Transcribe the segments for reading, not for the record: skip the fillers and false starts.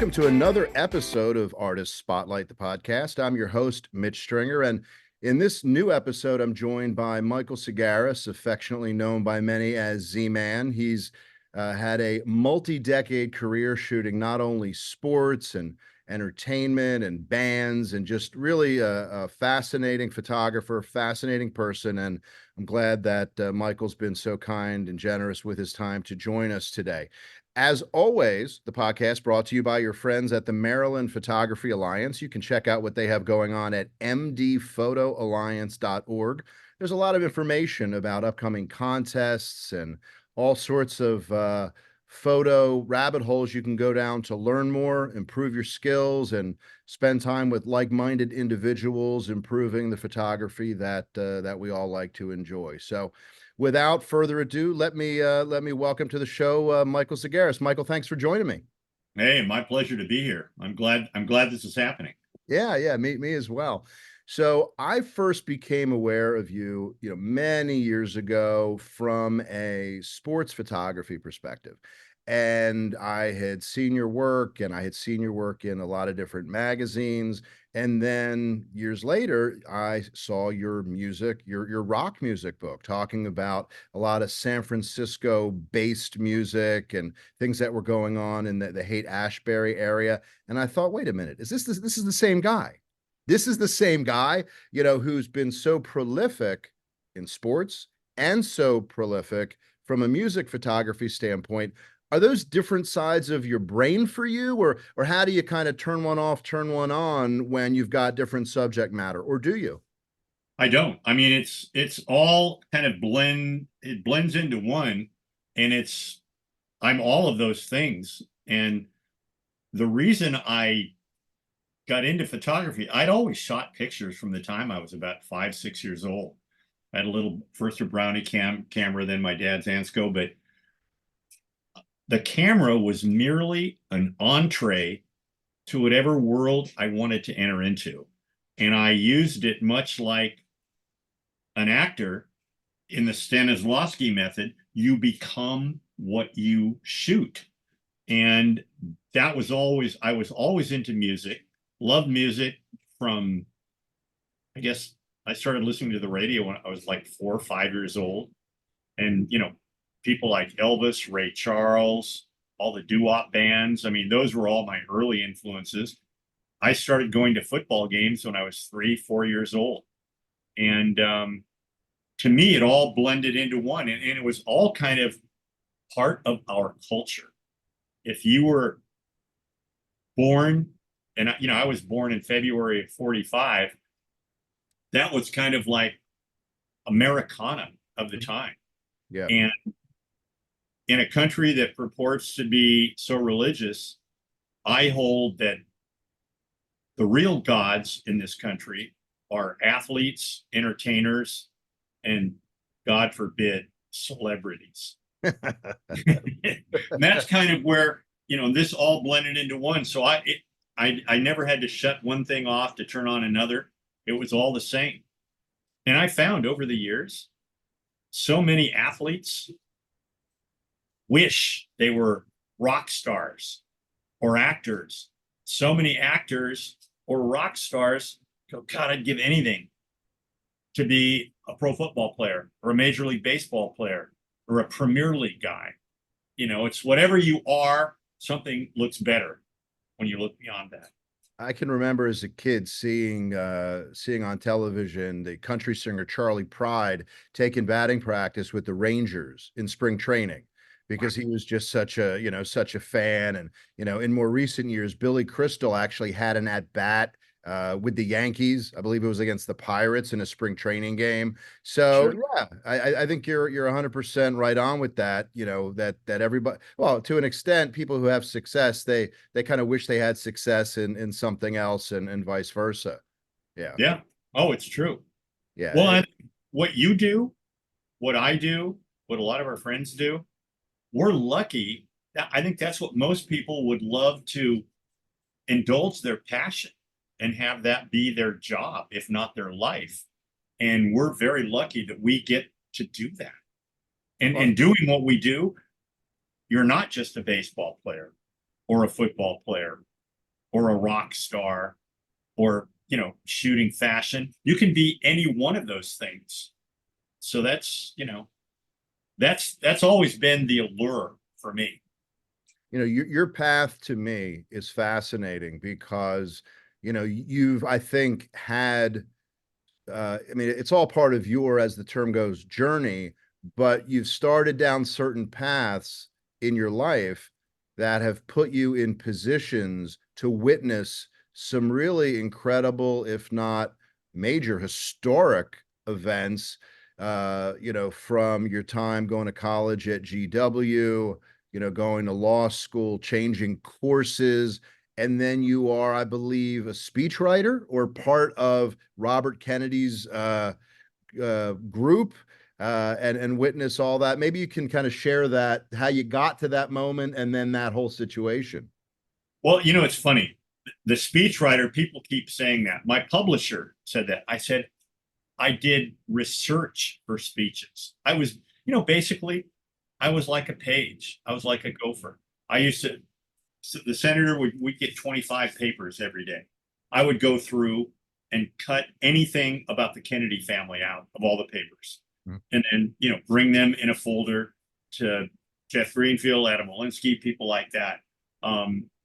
Welcome to another episode of Artist Spotlight, the podcast. I'm your host, Mitch Stringer, and in this new episode, I'm joined by Michael Zagaris, affectionately known by many as Z-Man. He's had a multi-decade career shooting not only sports and entertainment and bands, and just really a fascinating photographer, fascinating person. And I'm glad that Michael's been so kind and generous with his time to join us today. As always, the podcast brought to you by your friends at the Maryland Photography Alliance. You can check out what they have going on at mdphotoalliance.org. There's a lot of information about upcoming contests and all sorts of photo rabbit holes you can go down to learn more, improve your skills, and spend time with like-minded individuals, improving the photography that we all like to enjoy. So, without further ado, let me welcome to the show Michael Zagaris. Michael, thanks for joining me. Hey, my pleasure to be here. I'm glad this is happening. Yeah, me as well. So I first became aware of you, many years ago from a sports photography perspective. And I had seen your work, and I had seen your work in a lot of different magazines. And then years later, I saw your music, your rock music book, talking about a lot of San Francisco based music and things that were going on in the Haight-Ashbury area. And I thought, wait a minute, this is the same guy? This is the same guy, who's been so prolific in sports and so prolific from a music photography standpoint. Are those different sides of your brain for you, or how do you kind of turn one off, turn one on when you've got different subject matter, or do you? I don't. I mean, it's all kind of it blends into one, and I'm all of those things. And the reason I got into photography, I'd always shot pictures from the time I was about 5, 6 years old. I had a little first a Brownie camera, then my dad's Ansco, but the camera was merely an entree to whatever world I wanted to enter into. And I used it much like an actor in the Stanislavski method. You become what you shoot. And I was always into music, loved music from, I guess I started listening to the radio when I was like 4 or 5 years old. And, people like Elvis, Ray Charles, all the doo-wop bands. I mean, those were all my early influences. I started going to football games when I was 3, 4 years old. And to me, it all blended into one. And it was all kind of part of our culture. If you were born, and I was born in February of 45, that was kind of like Americana of the time. Yeah. And in a country that purports to be so religious, I hold that the real gods in this country are athletes, entertainers, and, God forbid, celebrities. That's kind of where, this all blended into one. So I never had to shut one thing off to turn on another. It was all the same. And I found over the years, so many athletes wish they were rock stars or actors. So many actors or rock stars go, God, I'd give anything to be a pro football player or a Major League Baseball player or a Premier League guy. It's whatever you are, something looks better when you look beyond that. I can remember as a kid seeing on television the country singer Charlie Pride taking batting practice with the Rangers in spring training, because he was just such a fan. And in more recent years, Billy Crystal actually had an at bat with the Yankees. I believe it was against the Pirates in a spring training game. So Sure. yeah, I think you're 100% right on with that. That everybody, well, to an extent, people who have success, they kind of wish they had success in something else, and vice versa. Yeah. Yeah. Oh, it's true. Yeah. Well, what you do, what I do, what a lot of our friends do, we're lucky. I think that's what most people would love to indulge their passion and have that be their job, if not their life. And we're very lucky that we get to do that. And doing what we do, you're not just a baseball player or a football player or a rock star or, shooting fashion. You can be any one of those things. So that's always been the allure for me. Your path to me is fascinating because, you've, I think, had, I mean, it's all part of your, as the term goes, journey, but you've started down certain paths in your life that have put you in positions to witness some really incredible, if not major historic events, from your time going to college at GW, going to law school, changing courses, and then you are, I believe, a speechwriter or part of Robert Kennedy's group, and witness all that. Maybe you can kind of share that, how you got to that moment, and then that whole situation. Well, it's funny. The speechwriter, people keep saying that. My publisher said that. I said, I did research for speeches. I was, basically, I was like a page. I was like a gopher. I used to, so the senator we'd get 25 papers every day. I would go through and cut anything about the Kennedy family out of all the papers. Mm. And then, bring them in a folder to Jeff Greenfield, Adam Walensky, people like that.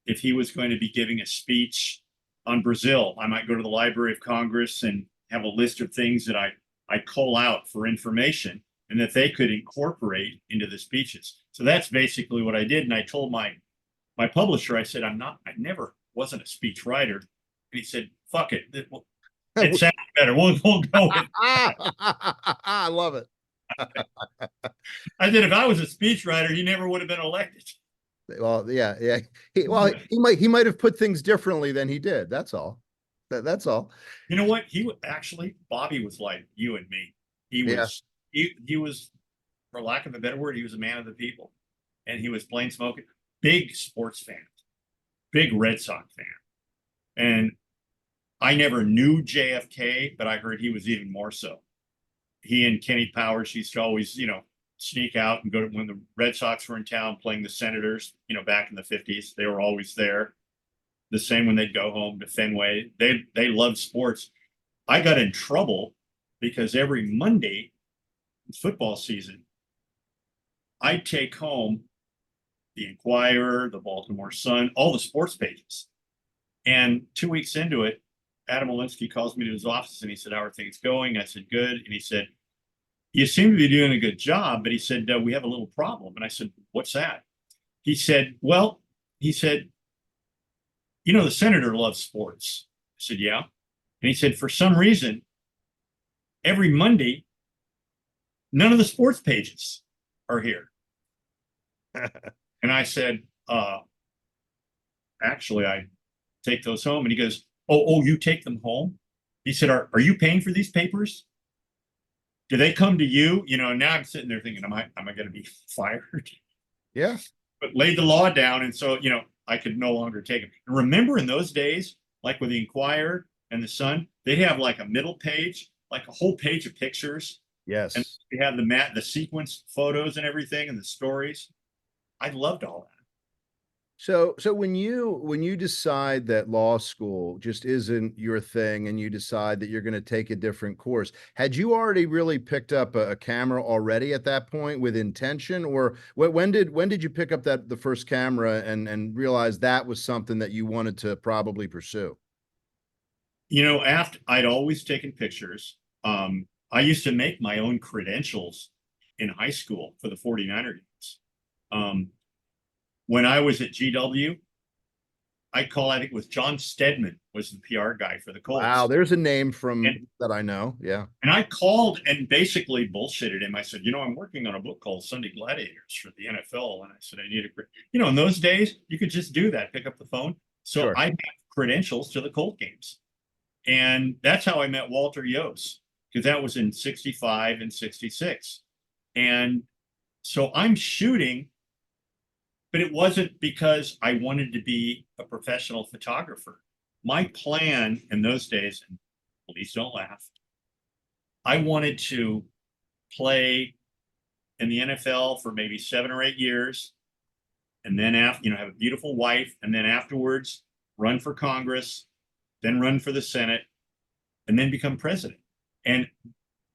If he was going to be giving a speech on Brazil, I might go to the Library of Congress and have a list of things that I call out for information and that they could incorporate into the speeches. So that's basically what I did. And I told my publisher, I said, I never wasn't a speech writer. And he said, fuck it. It sounds better. We'll go with I love it. I said, if I was a speech writer, he never would have been elected. Well, yeah, yeah. He might have put things differently than he did. That's all. That's all. You know what? Actually, Bobby was like you and me. He Yeah. was he was, for lack of a better word, he was a man of the people, and he was plain smoking. Big sports fan, big Red Sox fan, and I never knew JFK, but I heard he was even more so. He and Kenny Powers used to always, sneak out and go to when the Red Sox were in town playing the Senators, back in the 50s. They were always there. The same when they'd go home to Fenway. They loved sports. I got in trouble because every Monday football season, I'd take home the Inquirer, the Baltimore Sun, all the sports pages. And 2 weeks into it, Adam Walensky calls me to his office and he said, how are things going? I said, good. And he said, you seem to be doing a good job, but he said, we have a little problem. And I said, what's that? He said, the senator loves sports. I said, yeah. And he said, for some reason, every Monday, none of the sports pages are here. And I said, actually, I take those home. And he goes, oh, you take them home? He said, are you paying for these papers? Do they come to you? Now I'm sitting there thinking, am I going to be fired? Yeah. But laid the law down. And so, I could no longer take them. And remember in those days, like with the Inquirer and the Sun, they'd have like a middle page, like a whole page of pictures. Yes. And we have the sequence photos and everything and the stories. I loved all that. So when you decide that law school just isn't your thing and you decide that you're going to take a different course, had you already really picked up a camera already at that point with intention, or when did you pick up the first camera and realize that was something that you wanted to probably pursue? After I'd always taken pictures. I used to make my own credentials in high school for the 49er games. When I was at GW, I think it was John Stedman was the PR guy for the Colts. Wow, there's a name that I know. Yeah. And I called and basically bullshitted him. I said, I'm working on a book called Sunday Gladiators for the NFL. And I said, I need in those days, you could just do that, pick up the phone. So Sure. I had credentials to the Colt games. And that's how I met Walter Yost, because that was in 65 and 66. And so I'm shooting, but it wasn't because I wanted to be a professional photographer. My plan in those days, and please don't laugh, I wanted to play in the NFL for maybe 7 or 8 years, and then after, have a beautiful wife, and then afterwards, run for Congress, then run for the Senate, and then become president. And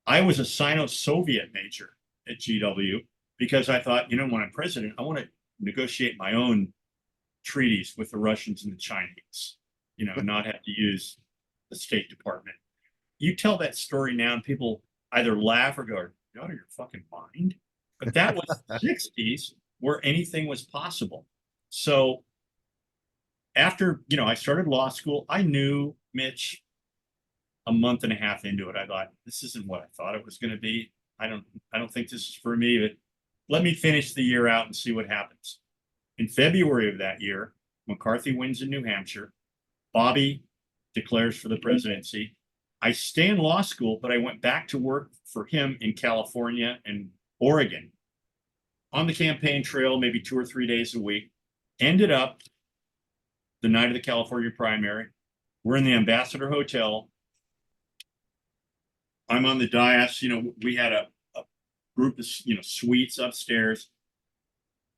I was a Sino-Soviet major at GW because I thought, when I'm president, I want to negotiate my own treaties with the Russians and the Chinese, not have to use the State Department. You tell that story now and people either laugh or go, "Are you out of your fucking mind?" But that was the 60s where anything was possible. So after, I started law school, I knew, Mitch, a month and a half into it, I thought, this isn't what I thought it was going to be. I don't think this is for me, but let me finish the year out and see what happens. In February of that year, McCarthy wins in New Hampshire. Bobby declares for the presidency. I stay in law school, but I went back to work for him in California and Oregon on the campaign trail, maybe 2 or 3 days a week. Ended up the night of the California primary. We're in the Ambassador Hotel. I'm on the dais. We had a group of, suites upstairs.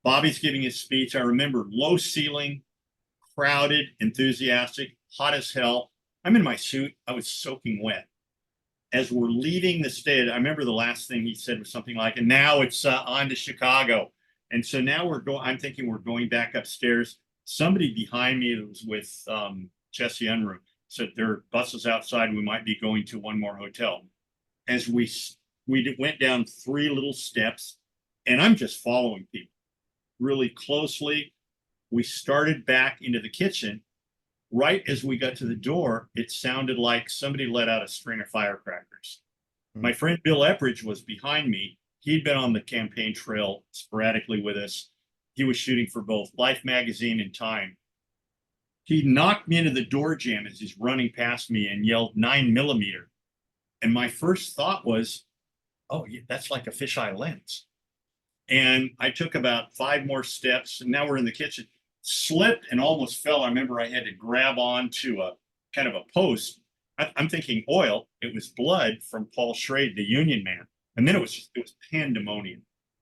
Bobby's giving his speech. I remember low ceiling, crowded, enthusiastic, hot as hell. I'm in my suit. I was soaking wet. As we're leaving the stage, I remember the last thing he said was something like, "And now it's on to Chicago." And so now I'm thinking we're going back upstairs. Somebody behind me that was with Jesse Unruh said there are buses outside. We might be going to one more hotel. As we went down 3 little steps, and I'm just following people really closely. We started back into the kitchen. Right as we got to the door, it sounded like somebody let out a string of firecrackers. My friend Bill Epridge was behind me. He'd been on the campaign trail sporadically with us. He was shooting for both Life magazine and Time. He knocked me into the door jamb as he's running past me and yelled 9mm. And my first thought was, oh, yeah, that's like a fisheye lens. And I took about 5 more steps, and now we're in the kitchen. Slipped and almost fell. I remember I had to grab onto a kind of a post. I'm thinking oil. It was blood from Paul Schrade, the union man. And then it was pandemonium.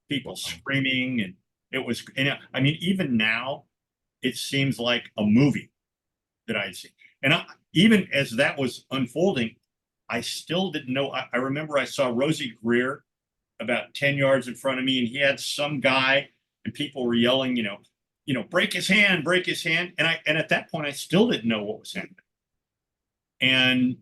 People screaming, and it was. And I mean, even now, it seems like a movie that I'd seen. And even as that was unfolding, I still didn't know. I remember I saw Rosie Greer about 10 yards in front of me, and he had some guy, and people were yelling, break his hand, break his hand. And at that point, I still didn't know what was happening. And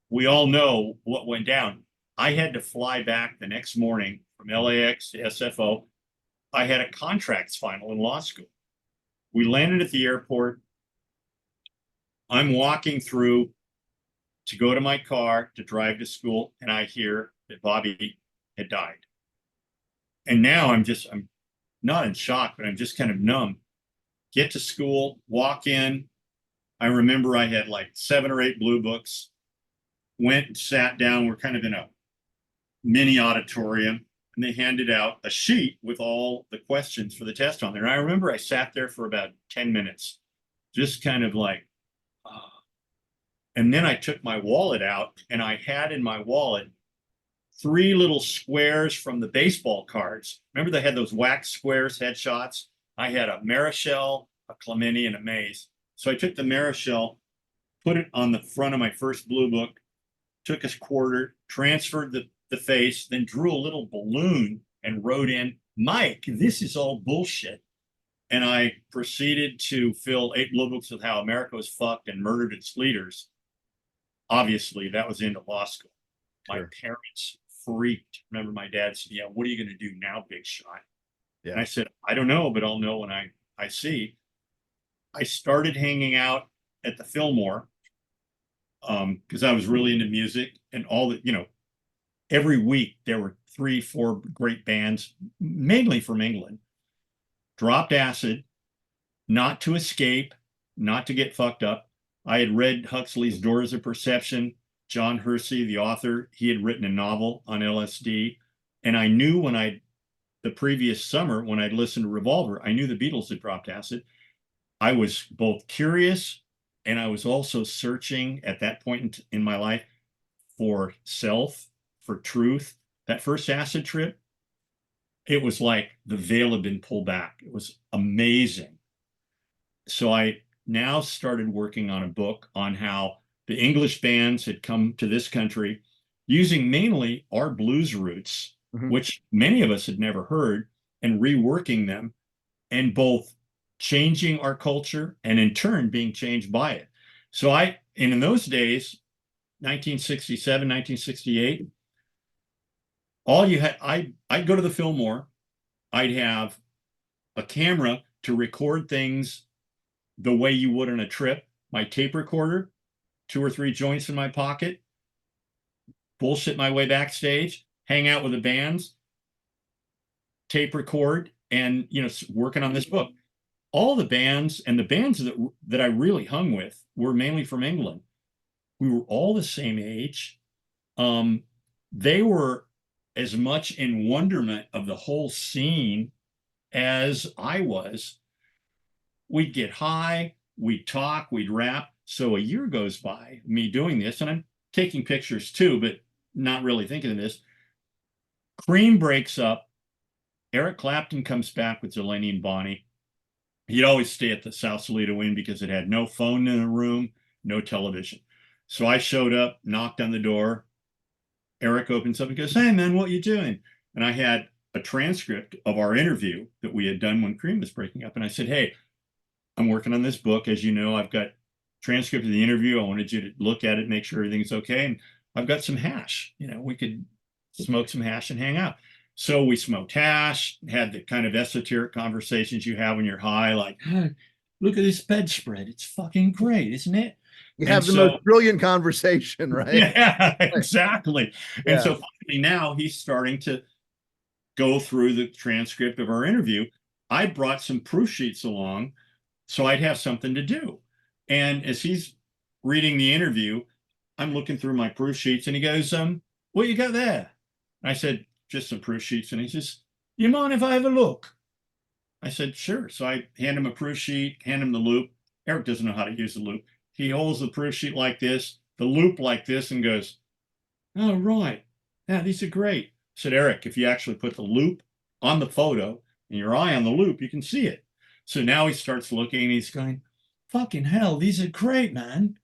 we all know what went down. I had to fly back the next morning from LAX to SFO. I had a contracts final in law school. We landed at the airport. I'm walking through to go to my car to drive to school, and I hear that Bobby had died. And now I'm not in shock, but I'm just kind of numb. Get to school, walk in. I remember I had like 7 or 8 blue books. Went and sat down. We're kind of in a mini auditorium, and they handed out a sheet with all the questions for the test on there. And I remember I sat there for about 10 minutes, just kind of like, oh. And then I took my wallet out, and I had in my wallet 3 little squares from the baseball cards. Remember they had those wax squares, headshots? I had a Marichal, a Clemente, and a Mays. So I took the Marichal, put it on the front of my first blue book, took a quarter, transferred the face, then drew a little balloon and wrote in, "Mike, this is all bullshit." And I proceeded to fill 8 blue books with how America was fucked and murdered its leaders. Obviously, that was into law school. Sure. My parents freaked. Remember, my dad said, "Yeah, what are you going to do now, big shot?" Yeah. And I said, "I don't know, but I'll know when I see." I started hanging out at the Fillmore because I was really into music, and all the, every week there were 3, 4 great bands, mainly from England. Dropped acid, not to escape, not to get fucked up. I had read Huxley's Doors of Perception. John Hersey, the author, he had written a novel on LSD. And I knew the previous summer, when I'd listened to Revolver, I knew the Beatles had dropped acid. I was both curious, and I was also searching at that point in my life for self, for truth. That first acid trip, it was like the veil had been pulled back. It was amazing. So I now started working on a book on how the English bands had come to this country using mainly our blues roots, Mhm. which many of us had never heard, and reworking them and both changing our culture and in turn being changed by it. So and in those days, 1967, 1968, all you had, I'd go to the Fillmore, I'd have a camera to record things the way you would on a trip, my tape recorder, two or three joints in my pocket, bullshit my way backstage, hang out with the bands, tape record, and working on this book. All the bands and the bands that I really hung with were mainly from England. We were all the same age. Um, they were as much in wonderment of the whole scene as I was. We'd get high, we'd talk, we'd rap. So a year goes by, me doing this, and I'm taking pictures too, but not really thinking of this. Cream breaks up. Eric Clapton comes back with Delaney and Bonnie. He'd always stay at the South Salito Inn because it had no phone in the room, no television. So I showed up, knocked on the door. Eric opens up and goes, "Hey, man, what you doing?" And I had a transcript of our interview that we had done when Cream was breaking up. And I said, "Hey, I'm working on this book. As you know, I've got transcript of the interview. I wanted you to look at it, make sure everything's okay. And I've got some hash. We could smoke some hash and hang out." So we smoked hash, had the kind of esoteric conversations you have when you're high, like, "Hey, look at this bedspread. It's fucking great, isn't it?" You And have the most so, brilliant conversation, right? yeah, Right. exactly. And Yeah. so finally now he's starting to go through the transcript of our interview. I brought some proof sheets along so I'd have something to do. And as he's reading the interview, I'm looking through my proof sheets and he goes, "What you got there?" I said, "Just some proof sheets." And he says, "You mind if I have a look?" I said, "Sure." So I hand him a proof sheet, hand him the loop. Eric doesn't know how to use the loop. He holds the proof sheet like this, the loop like this, and goes, "Oh, right. Yeah, these are great." I said, "Eric, if you actually put the loop on the photo and your eye on the loop, you can see it." So now he starts looking and he's going, "Fucking hell, these are great, man."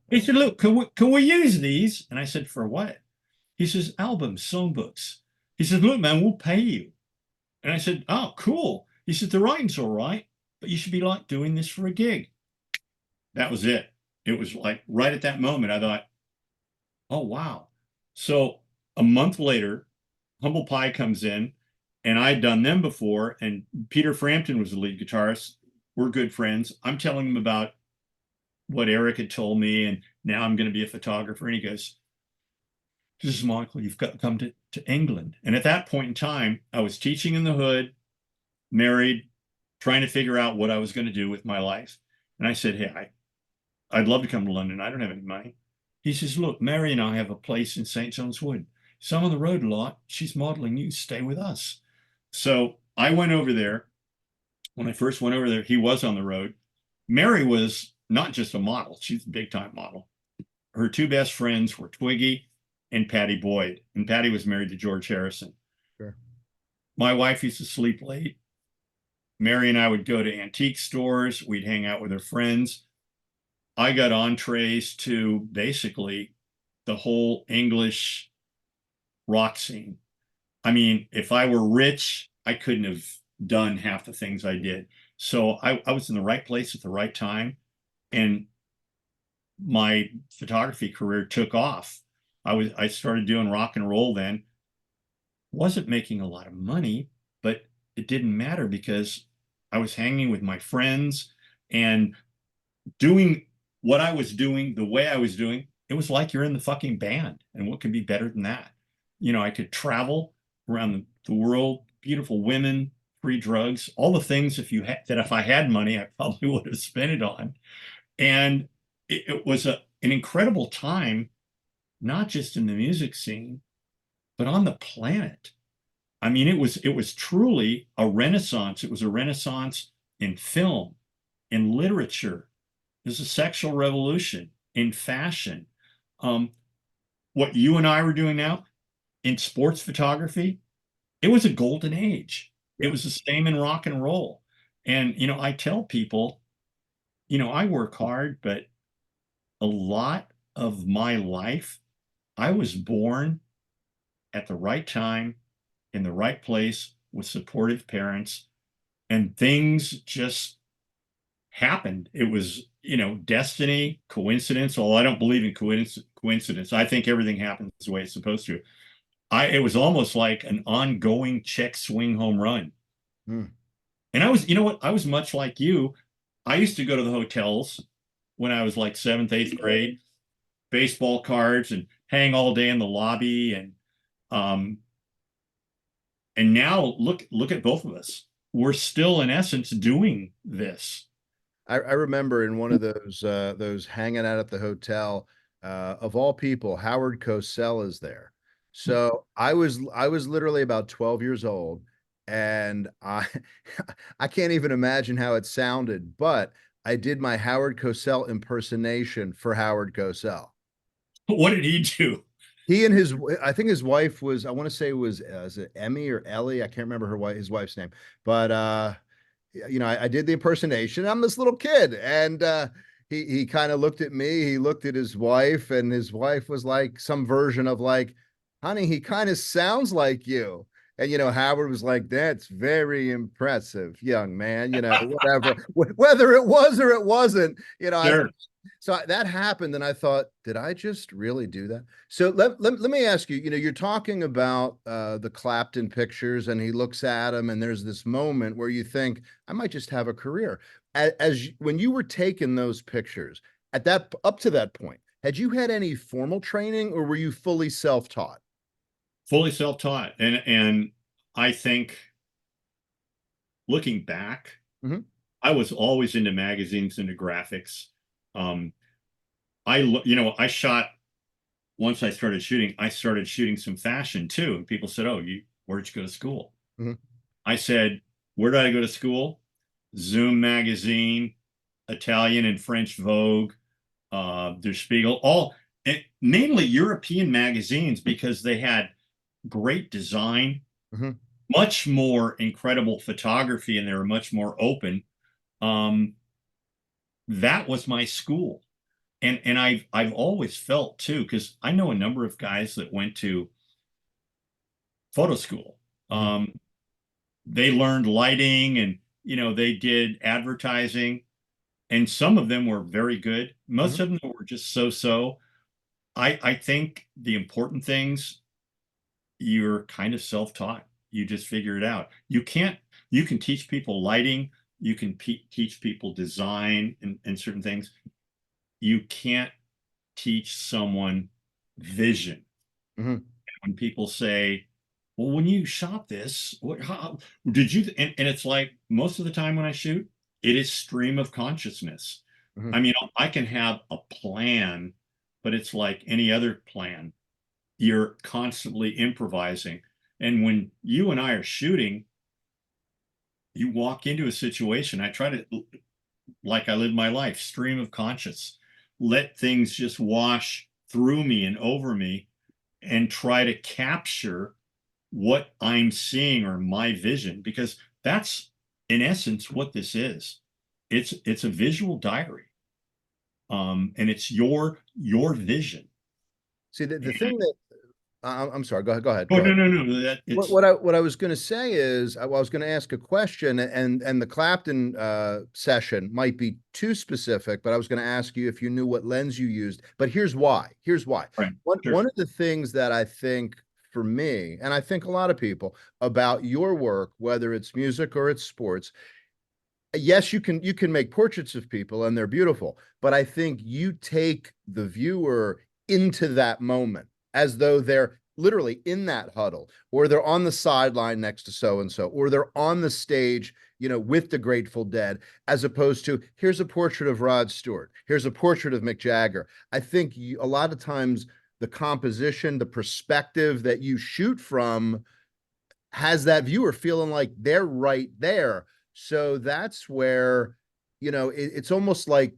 He said, "Look, can we use these?" And I said, "For what?" He says, "Albums, songbooks." He said, "Look, man, we'll pay you." And I said, "Oh, cool." He said, "The writing's all right, but you should be like doing this for a gig." That was it. It was like right at that moment, I thought, "Oh, wow." So a month later, Humble Pie comes in, and I'd done them before, and Peter Frampton was the lead guitarist. We're good friends. I'm telling him about what Eric had told me, and now I'm going to be a photographer. And he goes, "This is Michael. You've got to come to England." And at that point in time, I was teaching in the hood, married, trying to figure out what I was going to do with my life. And I said, "Hey, I'd love to come to London. I don't have any money." He says, "Look, Mary and I have a place in St. John's Wood. So I'm on the road a lot. She's modeling. You stay with us." So I went over there. When I first went over there, he was on the road. Mary was not just a model, she's a big time model. Her two best friends were Twiggy and Patty Boyd. And Patty was married to George Harrison. Sure. My wife used to sleep late. Mary and I would go to antique stores. We'd hang out with her friends. I got entrees to basically the whole English rock scene. I mean, if I were rich, I couldn't have done half the things I did. So I was in the right place at the right time, and my photography career took off. I started doing rock and roll then. Wasn't making a lot of money, but it didn't matter because I was hanging with my friends and doing what I was doing the way I was doing. It was like you're in the fucking band. And what could be better than that? I could travel around the world, beautiful women, free drugs, all the things that if I had money, I probably would have spent it on. And it was an incredible time, not just in the music scene, but on the planet. I mean, it was truly a renaissance. It was a renaissance in film, in literature. There's a sexual revolution in fashion. Um, what you and I were doing now in sports photography, it was a golden age. It Yeah. was the same in rock and roll. And I tell people I work hard, but a lot of my life, I was born at the right time, in the right place, with supportive parents, and things just happened. It was, destiny, coincidence. Although I don't believe in coincidence. I think everything happens the way it's supposed to. It was almost like an ongoing check swing home run. Hmm. And I was, you know what? I was much like you. I used to go to the hotels when I was like seventh, eighth grade, baseball cards and hang all day in the lobby. Um, and now look at both of us. We're still in essence doing this. I remember in one of those hanging out at the hotel, of all people, Howard Cosell is there. So I was literally about 12 years old, and I I can't even imagine how it sounded, but I did my Howard Cosell impersonation for Howard Cosell. What did he do? He and I think his wife was, I want to say it was, is it Emmy or Ellie? I can't remember his wife's name, but I did the impersonation. I'm this little kid, and he kind of looked at me. He looked at his wife, and his wife was like some version of like, "Honey, he kind of sounds like you." And Howard was like, "That's very impressive, young man." Whatever, whether it was or it wasn't. Sure. That happened, and I thought, did I just really do that? So let me ask you, you're talking about the Clapton pictures, and he looks at him, and there's this moment where you think, I might just have a career. When you were taking those pictures, up to that point, had you had any formal training, or were you fully self-taught? Fully self-taught. And I think looking back, Mhm. I was always into magazines, into graphics. Um, I shot once I started shooting, I started shooting some fashion too. And people said, "Oh, where'd you go to school?" Mhm. I said, "Where did I go to school? Zoom magazine, Italian and French Vogue, Der Spiegel, mainly European magazines because they had great design, Mhm. much more incredible photography, and they were much more open. Um, that was my school." And I've always felt too, because I know a number of guys that went to photo school. Mhm. Um, they learned lighting, and they did advertising, and some of them were very good. Most Mhm. of them were just so-so. I think the important things, you're kind of self-taught. You just figure it out. You can teach people lighting, you can teach people design and certain things. You can't teach someone vision. Mhm. When people say, "Well, when you shot this, how did you?" And it's like most of the time when I shoot, it is stream of consciousness. I Mhm. mean, I can have a plan, but it's like any other plan. You're constantly improvising. And when you and I are shooting, you walk into a situation. I try to, like I live my life, stream of conscious, let things just wash through me and over me, and try to capture what I'm seeing or my vision, because that's in essence what this is. It's a visual diary. And it's your vision. See, the thing that I'm sorry. Go ahead. Go ahead. Oh, Go no, ahead. no, no. That What it's what I what I was going to say is, I was going to ask a question, and the Clapton session might be too specific, but I was going to ask you if you knew what lens you used. But here's why. Here's why. right. One Sure. of the things that I think, for me, and I think a lot of people, about your work, whether it's music or it's sports, yes, you can make portraits of people and they're beautiful, but I think you take the viewer into that moment as though they're literally in that huddle, or they're on the sideline next to so and so, or they're on the stage, with the Grateful Dead, as opposed to, here's a portrait of Rod Stewart, here's a portrait of Mick Jagger. I think a lot of times the composition, the perspective that you shoot from, has that viewer feeling like they're right there. So that's where, it's almost like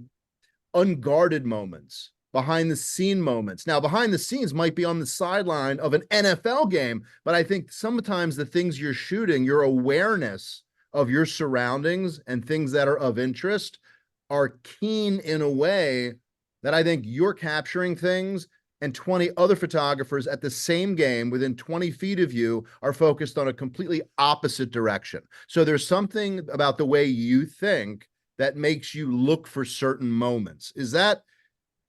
unguarded moments, behind the scene moments. Now, behind the scenes might be on the sideline of an NFL game, but I think sometimes the things you're shooting, your awareness of your surroundings and things that are of interest, are keen in a way that I think you're capturing things and 20 other photographers at the same game within 20 feet of you are focused on a completely opposite direction. So there's something about the way you think that makes you look for certain moments. Is that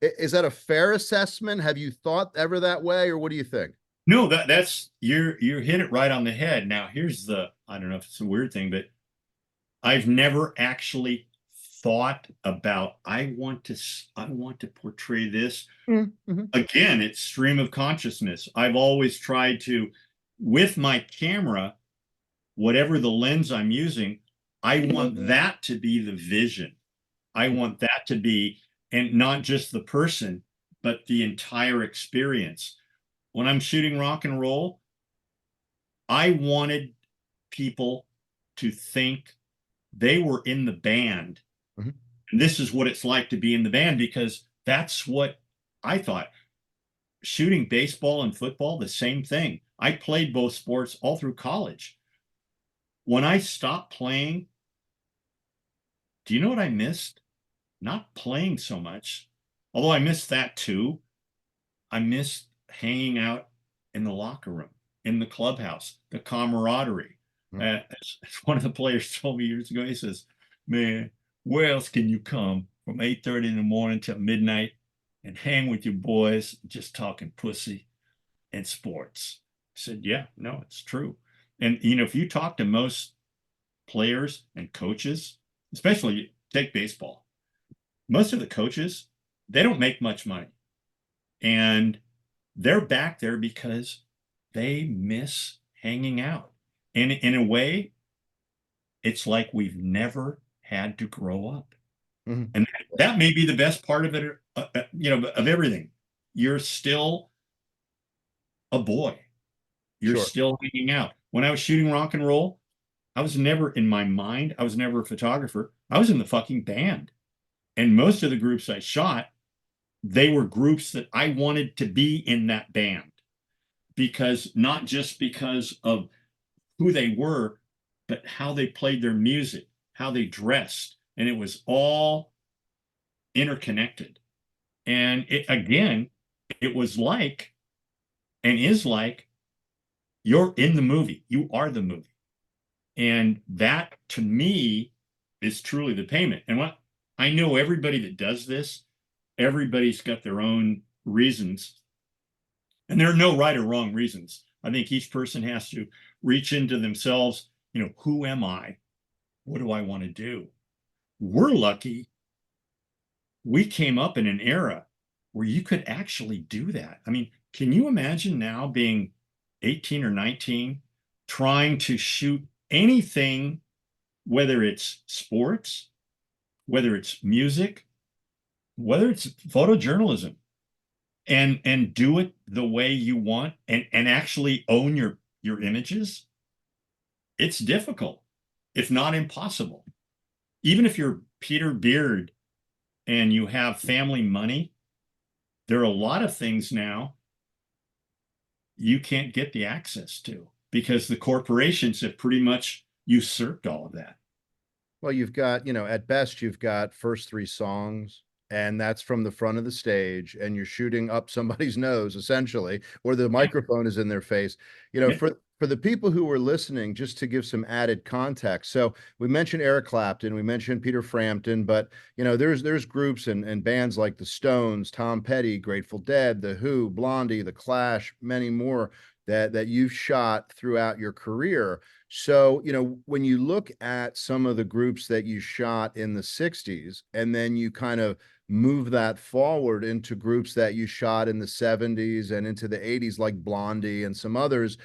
a fair assessment? Have you thought ever that way, or what do you think? No, that's you hit it right on the head. Now, here's the, I don't know if it's a weird thing, but I've never actually thought about I want to portray this. Mm-hmm. Again, it's stream of consciousness. I've always tried to, with my camera, whatever the lens I'm using, I want that to be the vision. I want that to be, and not just the person, but the entire experience. When I'm shooting rock and roll, I wanted people to think they were in the band. Mm-hmm. And this is what it's like to be in the band, because that's what I thought. Shooting baseball and football, the same thing. I played both sports all through college. When I stopped playing, do you know what I missed? Not playing so much, although I missed that too. I missed hanging out in the locker room, in the clubhouse, the camaraderie. Mm-hmm. As one of the players told me years ago, he says, "Man, where else can you come from 8:30 in the morning till midnight and hang with your boys, just talking pussy and sports?" I said, "Yeah, no, it's true." And if you talk to most players and coaches, especially take baseball, most of the coaches, they don't make much money. And they're back there because they miss hanging out. And in a way, it's like we've never had to grow up. Mm-hmm. And that may be the best part of it, of everything. You're still a boy. You're Sure. still hanging out. When I was shooting rock and roll, I was never in my mind, I was never a photographer. I was in the fucking band. And most of the groups I shot, they were groups that I wanted to be in that band, because not just because of who they were, but how they played their music, how they dressed. And it was all interconnected. And again, it was like, and is like, you're in the movie, you are the movie. And that to me is truly the payment. And what I know, everybody that does this, everybody's got their own reasons. And there are no right or wrong reasons. I think each person has to reach into themselves. Who am I? What do I want to do? We're lucky we came up in an era where you could actually do that. I mean, can you imagine now being 18 or 19, trying to shoot anything, whether it's sports, whether it's music, whether it's photojournalism, and do it the way you want, and actually own your images? It's difficult, if not impossible. Even if you're Peter Beard and you have family money, there are a lot of things now you can't get the access to because the corporations have pretty much usurped all of that. Well, you've got, at best, you've got first three songs, and that's from the front of the stage, and you're shooting up somebody's nose, essentially, or the Yeah, microphone is in their face. yeah, For the people who were listening, just to give some added context. So we mentioned Eric Clapton, we mentioned Peter Frampton, but there's groups and bands like the Stones, Tom Petty, Grateful Dead, The Who, Blondie, The Clash, many more that you've shot throughout your career. So, when you look at some of the groups that you shot in the 60s, and then you kind of move that forward into groups that you shot in the 70s and into the 80s, like Blondie and some others,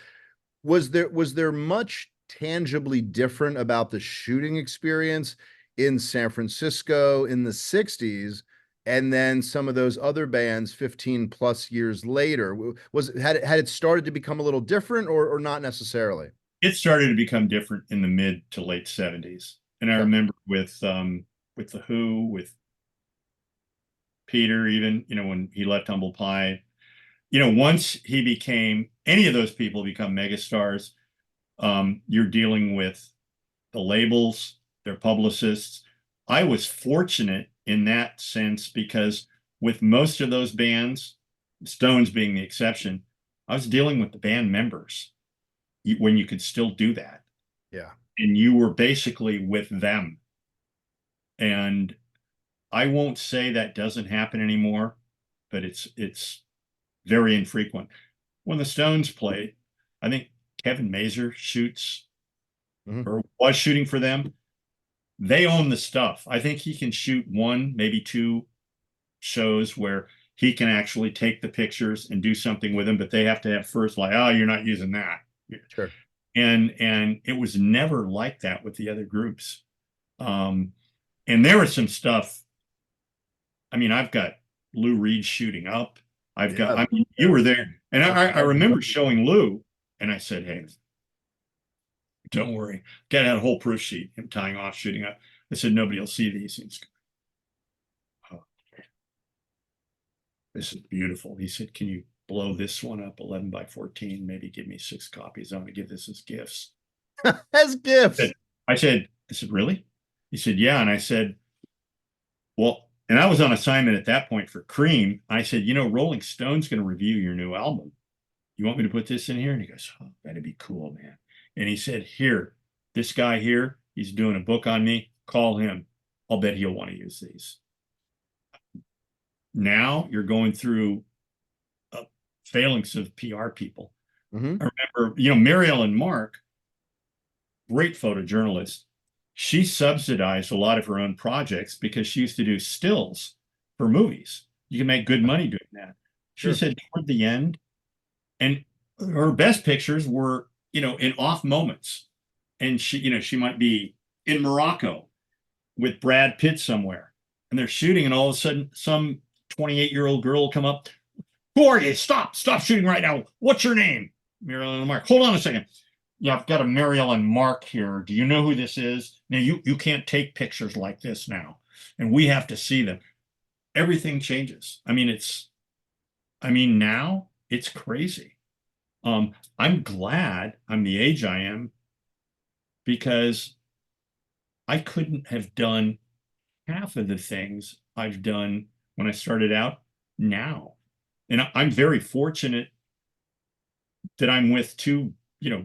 was there much tangibly different about the shooting experience in San Francisco in the 60s? And then some of those other bands 15 plus years later, had it started to become a little different, or not necessarily? it started to become different in the mid to late 70s. And I Okay. remember with the Who, with Peter, even, when he left Humble Pie, once he became, any of those people become megastars, you're dealing with the labels, their publicists. I was fortunate in that sense because with most of those bands, Stones being the exception, I was dealing with the band members when you could still do that. Yeah. And you were basically with them. And I won't say that doesn't happen anymore, but it's very infrequent. When the Stones played, I think Kevin Mazur shoots Mhm. or was shooting for them. They own the stuff. I think he can shoot one, maybe two shows where he can actually take the pictures and do something with them, but they have to have first like, oh, you're not using that. Sure. And it was never like that with the other groups. Um, and there was some stuff. I mean, I've got Lou Reed shooting up. Yeah. I mean, you Yeah. were there. And I remember showing Lou and I said, hey, don't worry. Got a whole proof sheet, him tying off, shooting up. I said, nobody will see these things. Oh, this is beautiful. He said, can you blow this one up 11 by 14? Maybe give me 6 copies. I'm going to give this as gifts. As gifts. I said, really? He said, yeah. And I said, well, and I was on assignment at that point for Cream. I said, Rolling Stone's going to review your new album. You want me to put this in here? And he goes, oh, that'd be cool, man. And he said, here, this guy here, he's doing a book on me. Call him. I'll bet he'll want to use these. Now you're going through a phalanx of PR people. Hmm. I remember, Mary Ellen Mark, great photojournalist. She subsidized a lot of her own projects because she used to do stills for movies. You can make good money doing that. She Sure. said toward the end, and her best pictures were, in off moments. And she might be in Morocco with Brad Pitt somewhere, and they're shooting, and all of a sudden, some 28-year-old girl will come up. Who are you? Stop shooting right now. What's your name? Mary Ellen Mark. Hold on a second. Yeah, I've got a Mary Ellen Mark here. Do you know who this is? Now you can't take pictures like this now, and we have to see them. Everything changes. I mean now it's crazy. I'm glad I'm the age I am because I couldn't have done half of the things I've done when I started out now. And I'm very fortunate that I'm with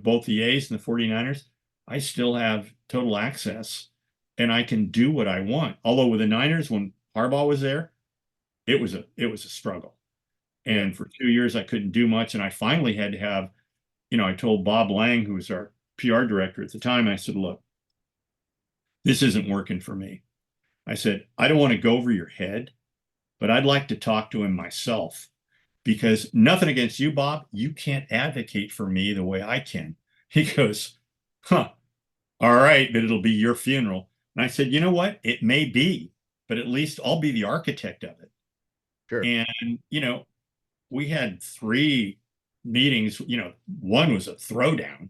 both the A's and the 49ers. I still have total access and I can do what I want. Although with the Niners, when Harbaugh was there, it was a struggle. Yeah. And for 2 years, I couldn't do much. And I finally had to have, I told Bob Lang, who was our PR director at the time, I said, look, this isn't working for me. I said, I don't want to go over your head, but I'd like to talk to him myself because nothing against you, Bob. You can't advocate for me the way I can. He goes, huh, all right, but it'll be your funeral. And I said, you know what? It may be, but at least I'll be the architect of it. Sure. And, we had 3 meetings. One was a throwdown.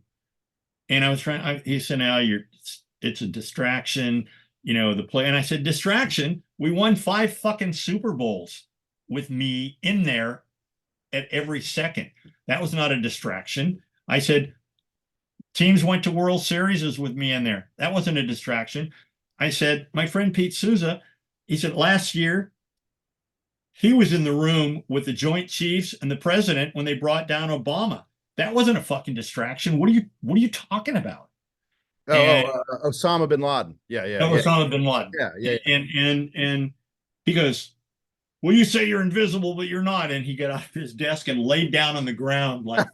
And I was he said, now it's a distraction, the play. And I said, distraction? We won 5 fucking Super Bowls with me in there at every second. That was not a distraction. I said, teams went to World Series with me in there. That wasn't a distraction. I said, my friend Pete Souza, he said, last year, he was in the room with the Joint Chiefs and the president when they brought down Obama. That wasn't a fucking distraction. What are you talking about? Oh, And Osama bin Laden. Yeah, yeah, that yeah, was Osama bin Laden. yeah, yeah. And he goes, well, you say you're invisible, but you're not. And he got out of his desk and laid down on the ground like,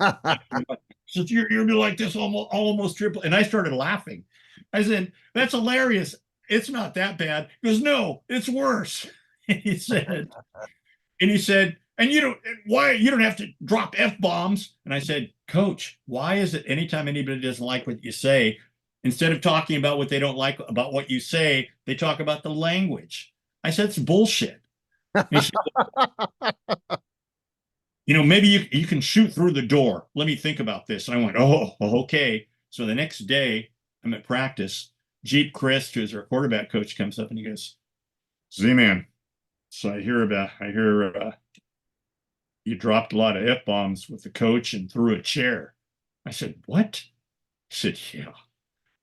so you're like this almost triple. And I started laughing. I said, that's hilarious. It's not that bad. He goes, no, it's worse. He said, and why you don't have to drop F-bombs. And I said, Coach, why is it anytime anybody doesn't like what you say, instead of talking about what they don't like about what you say, they talk about the language? I said, it's bullshit. He said, maybe you can shoot through the door. Let me think about this. And I went, oh, okay. So the next day, I'm at practice. Jeep Chris, who's our quarterback coach, comes up and he goes, Z-Man, so I hear you dropped a lot of F-bombs with the coach and threw a chair. I said, what? He said, yeah.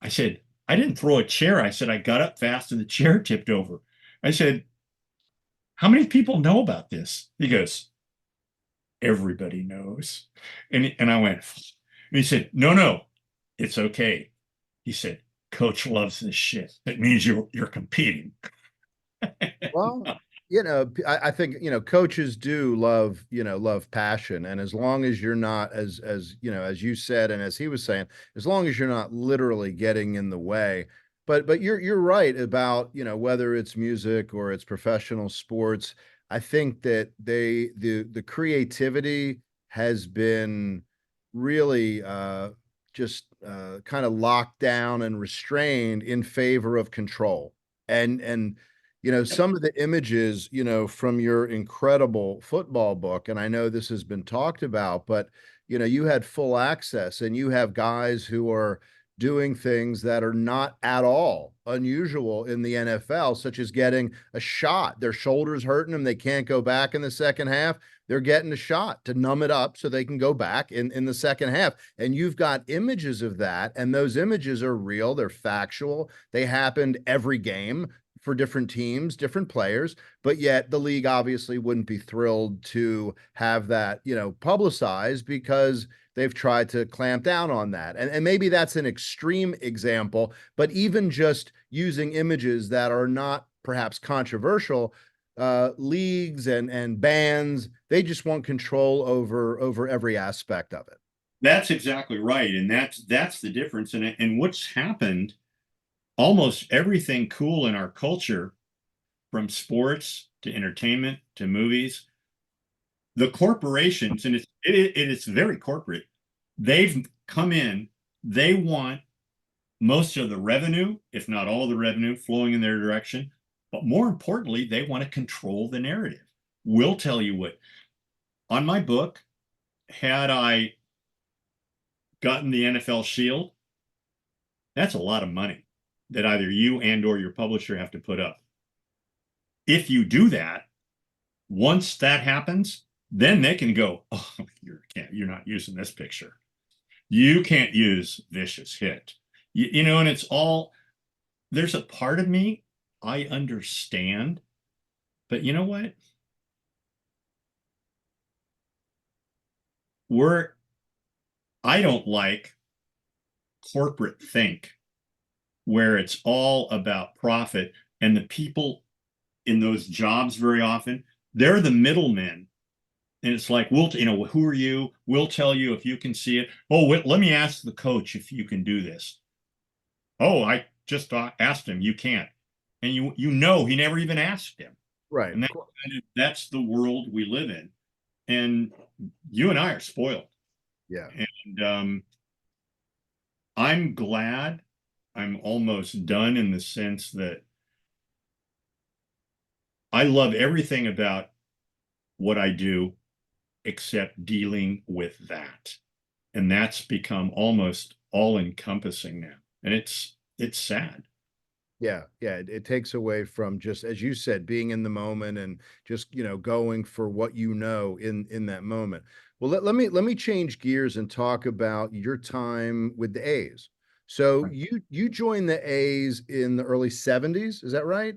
I said, I didn't throw a chair. I said, I got up fast and the chair tipped over. I said, how many people know about this? He goes, everybody knows. And I went, and he said, no, no, it's okay. He said, Coach loves this shit. It means you're competing. Well, I think, coaches do love, love passion. And as long as you're not, as you said, and as he was saying, as long as you're not literally getting in the way. But you're right about, whether it's music or it's professional sports. I think that the creativity has been really just kind of locked down and restrained in favor of control. And some of the images, from your incredible football book, and I know this has been talked about, but, you had full access and you have guys who are doing things that are not at all unusual in the NFL, such as getting a shot. Their shoulders hurting them. They can't go back in the second half. They're getting a shot to numb it up so they can go back in the second half. And you've got images of that, and those images are real. They're factual. They happened every game for different teams, different players, but yet the league obviously wouldn't be thrilled to have that, publicized because they've tried to clamp down on that. And maybe that's an extreme example, but even just using images that are not perhaps controversial, leagues and bands, they just want control over every aspect of it. That's exactly right. And that's the difference. And what's happened, almost everything cool in our culture, from sports to entertainment to movies, the corporations, and it's very corporate, they've come in, they want most of the revenue, if not all the revenue, flowing in their direction. But more importantly, they want to control the narrative. We'll tell you what, on my book, had I gotten the NFL Shield, that's a lot of money that either you and or your publisher have to put up. If you do that, once that happens, then they can go, oh, you're not using this picture. You can't use Vicious Hit. And it's all, there's a part of me, I understand, but you know what? I don't like corporate think where it's all about profit, and the people in those jobs very often, they're the middlemen. And it's like, who are you? We'll tell you if you can see it. Oh, wait, let me ask the coach if you can do this. Oh, I just asked him. You can't. And he never even asked him. Right. And that's the world we live in. And you and I are spoiled. Yeah. And I'm glad I'm almost done, in the sense that I love everything about what I do except dealing with that. And that's become almost all encompassing now. And it's sad. Yeah, yeah, it takes away from, just as you said, being in the moment and just, going for what in that moment. Well, let me change gears and talk about your time with the A's. So Right. you joined the A's in the early 70s, is that right?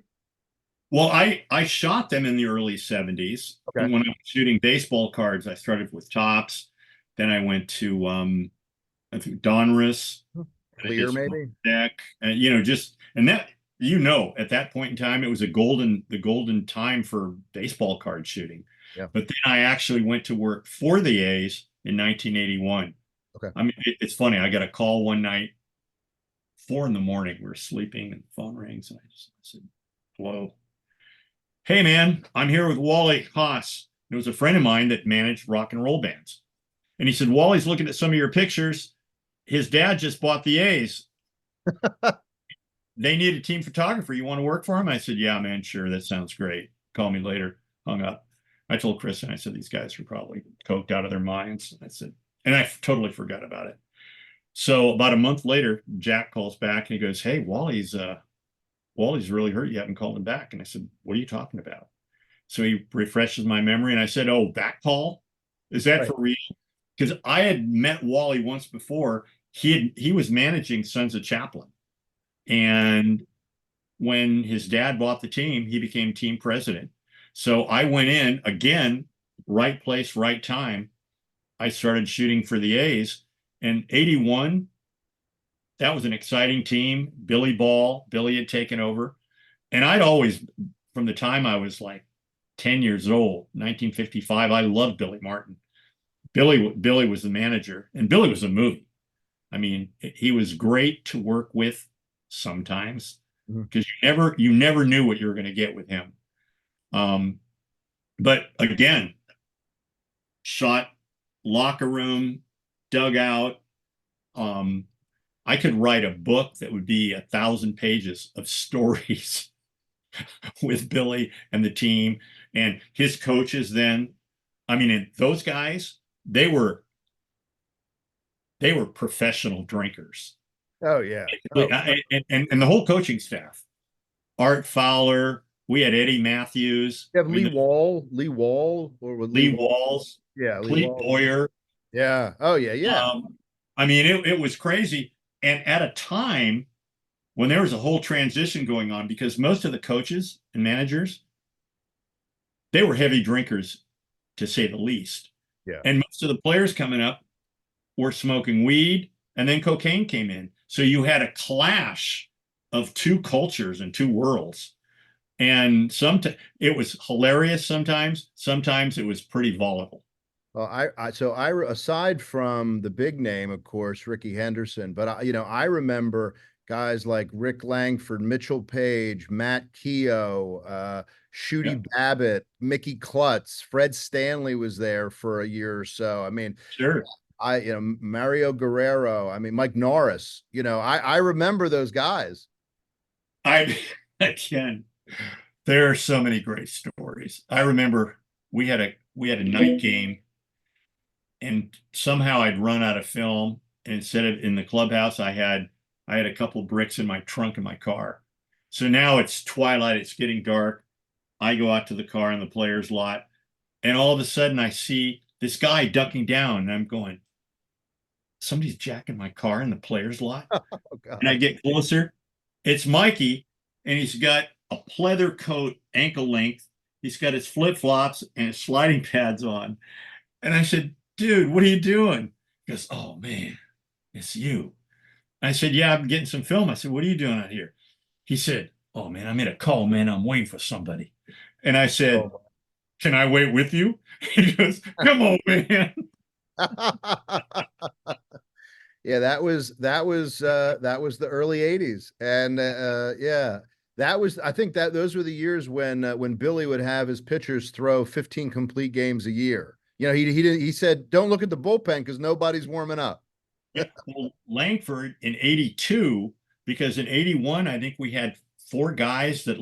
Well, I shot them in the early 70s. Okay. And when I was shooting baseball cards, I started with Tops. Then I went to I think Donruss. I did Clear, some maybe? deck, and just, and that, at that point in time, it was the golden time for baseball card shooting. Yeah. But then I actually went to work for the A's in 1981. Okay. I mean, it's funny. I got a call one night, 4 in the morning. We were sleeping, and the phone rings, and I said, "Hello, hey man, I'm here with Wally Haas." It was a friend of mine that managed rock and roll bands, and he said, "Wally's looking at some of your pictures. His dad just bought the A's. They need a team photographer. You want to work for him?" I said, "Yeah, man, sure. That sounds great. Call me later." Hung up. I told Kristen, I said, "These guys are probably coked out of their minds." I said, and I totally forgot about it. So about a month later, Jack calls back and he goes, "Hey, Wally's really hurt. You haven't called him back." And I said, "What are you talking about?" So he refreshes my memory, and I said, "Oh, that call? Is that Right. for real?" Because I had met Wally once before. He was managing Sons of Chaplin. And when his dad bought the team, he became team president. So I went in again, right place, right time. I started shooting for the A's. And 81, that was an exciting team. Billy had taken over. And I'd always, from the time I was like 10 years old, 1955, I loved Billy Martin. Billy was the manager, and Billy was a movie. I mean, he was great to work with sometimes Mhm. because you never knew what you were going to get with him. Um, but again, shot locker room, dugout. Um, I could write a book that would be 1,000 pages of stories with Billy and the team and his coaches then. I mean, and those guys, they were they were professional drinkers. Oh yeah. Oh, And the whole coaching staff, Art Fowler, we had Eddie Matthews, you have I mean, Lee Wall, or with Lee Lee Wall. Walls, Yeah, Lee Clete Wall. Boyer. Yeah. Oh yeah, yeah. I mean, it was crazy. And at a time when there was a whole transition going on, because most of the coaches and managers, they were heavy drinkers, to say the least. Yeah. And most of the players coming up were smoking weed, and then cocaine came in. So you had a clash of two cultures and two worlds. And sometimes it was hilarious sometimes it was pretty volatile. Well, aside from the big name, of course, Ricky Henderson, but I remember guys like Rick Langford, Mitchell Page, Matt Keogh, Yeah, Shooty Babbitt, Mickey Klutz, Fred Stanley was there for a year or so. I mean, sure. Mario Guerrero, I mean, Mike Norris, I remember those guys. I again, there are so many great stories. I remember we had a night game, and somehow I'd run out of film, and instead of in the clubhouse, I had a couple bricks in my trunk in my car. So now it's twilight, it's getting dark. I go out to the car in the players lot, and all of a sudden I see this guy ducking down, and I'm going, somebody's jacking my car in the players lot. Oh And I God. get closer. It's Mikey, and he's got a pleather coat, ankle length. He's got his flip-flops and his sliding pads on. And I said, dude, what are you doing? He goes, oh man, it's you. I said, yeah, I'm getting some film. I said, what are you doing out here? He said, oh man, I'm in a call, man. I'm waiting for somebody. And I said, Oh. can I wait with you? He goes, come on, man. Yeah, that was the early 80s. And yeah, I think that those were the years when Billy would have his pitchers throw 15 complete games a year. He said, "Don't look at the bullpen because nobody's warming up." Yeah, well, Langford in 82, because in 81, I think we had four guys that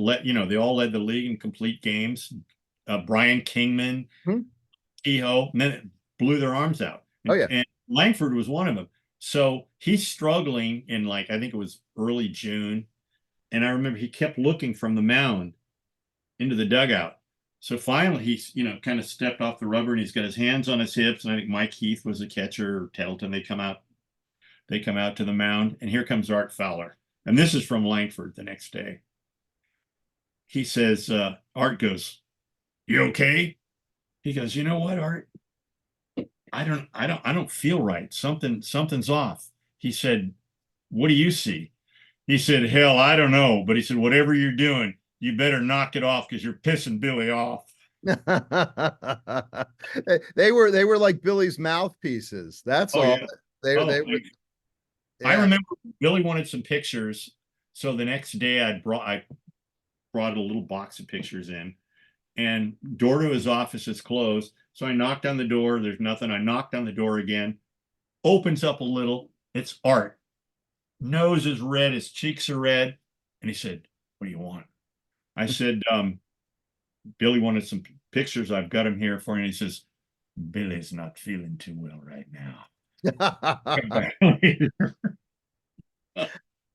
they all led the league in complete games. Brian Kingman, Hmm? Kehoe, and then it blew their arms out. Oh yeah. And Langford was one of them. So he's struggling in, like, I think it was early June. And I remember he kept looking from the mound into the dugout. So finally he's, kind of stepped off the rubber and he's got his hands on his hips. And I think Mike Heath was the catcher, or Tettleton. They come out to the mound, and here comes Art Fowler. And this is from Langford the next day. He says, Art goes, you okay? He goes, you know what, Art? I don't feel right. Something's off. He said, what do you see? He said, hell, I don't know. But he said, whatever you're doing, you better knock it off because you're pissing Billy off. They were like Billy's mouthpieces. That's Oh all. yeah. They Oh, were. I Yeah. remember Billy wanted some pictures. So the next day I brought a little box of pictures in, and door to his office is closed. So I knocked on the door. There's nothing. I knocked on the door again. Opens up a little. It's Art. Nose is red. His cheeks are red. And he said, what do you want? I said, Billy wanted some pictures. I've got them here for you. And he says, Billy's not feeling too well right now.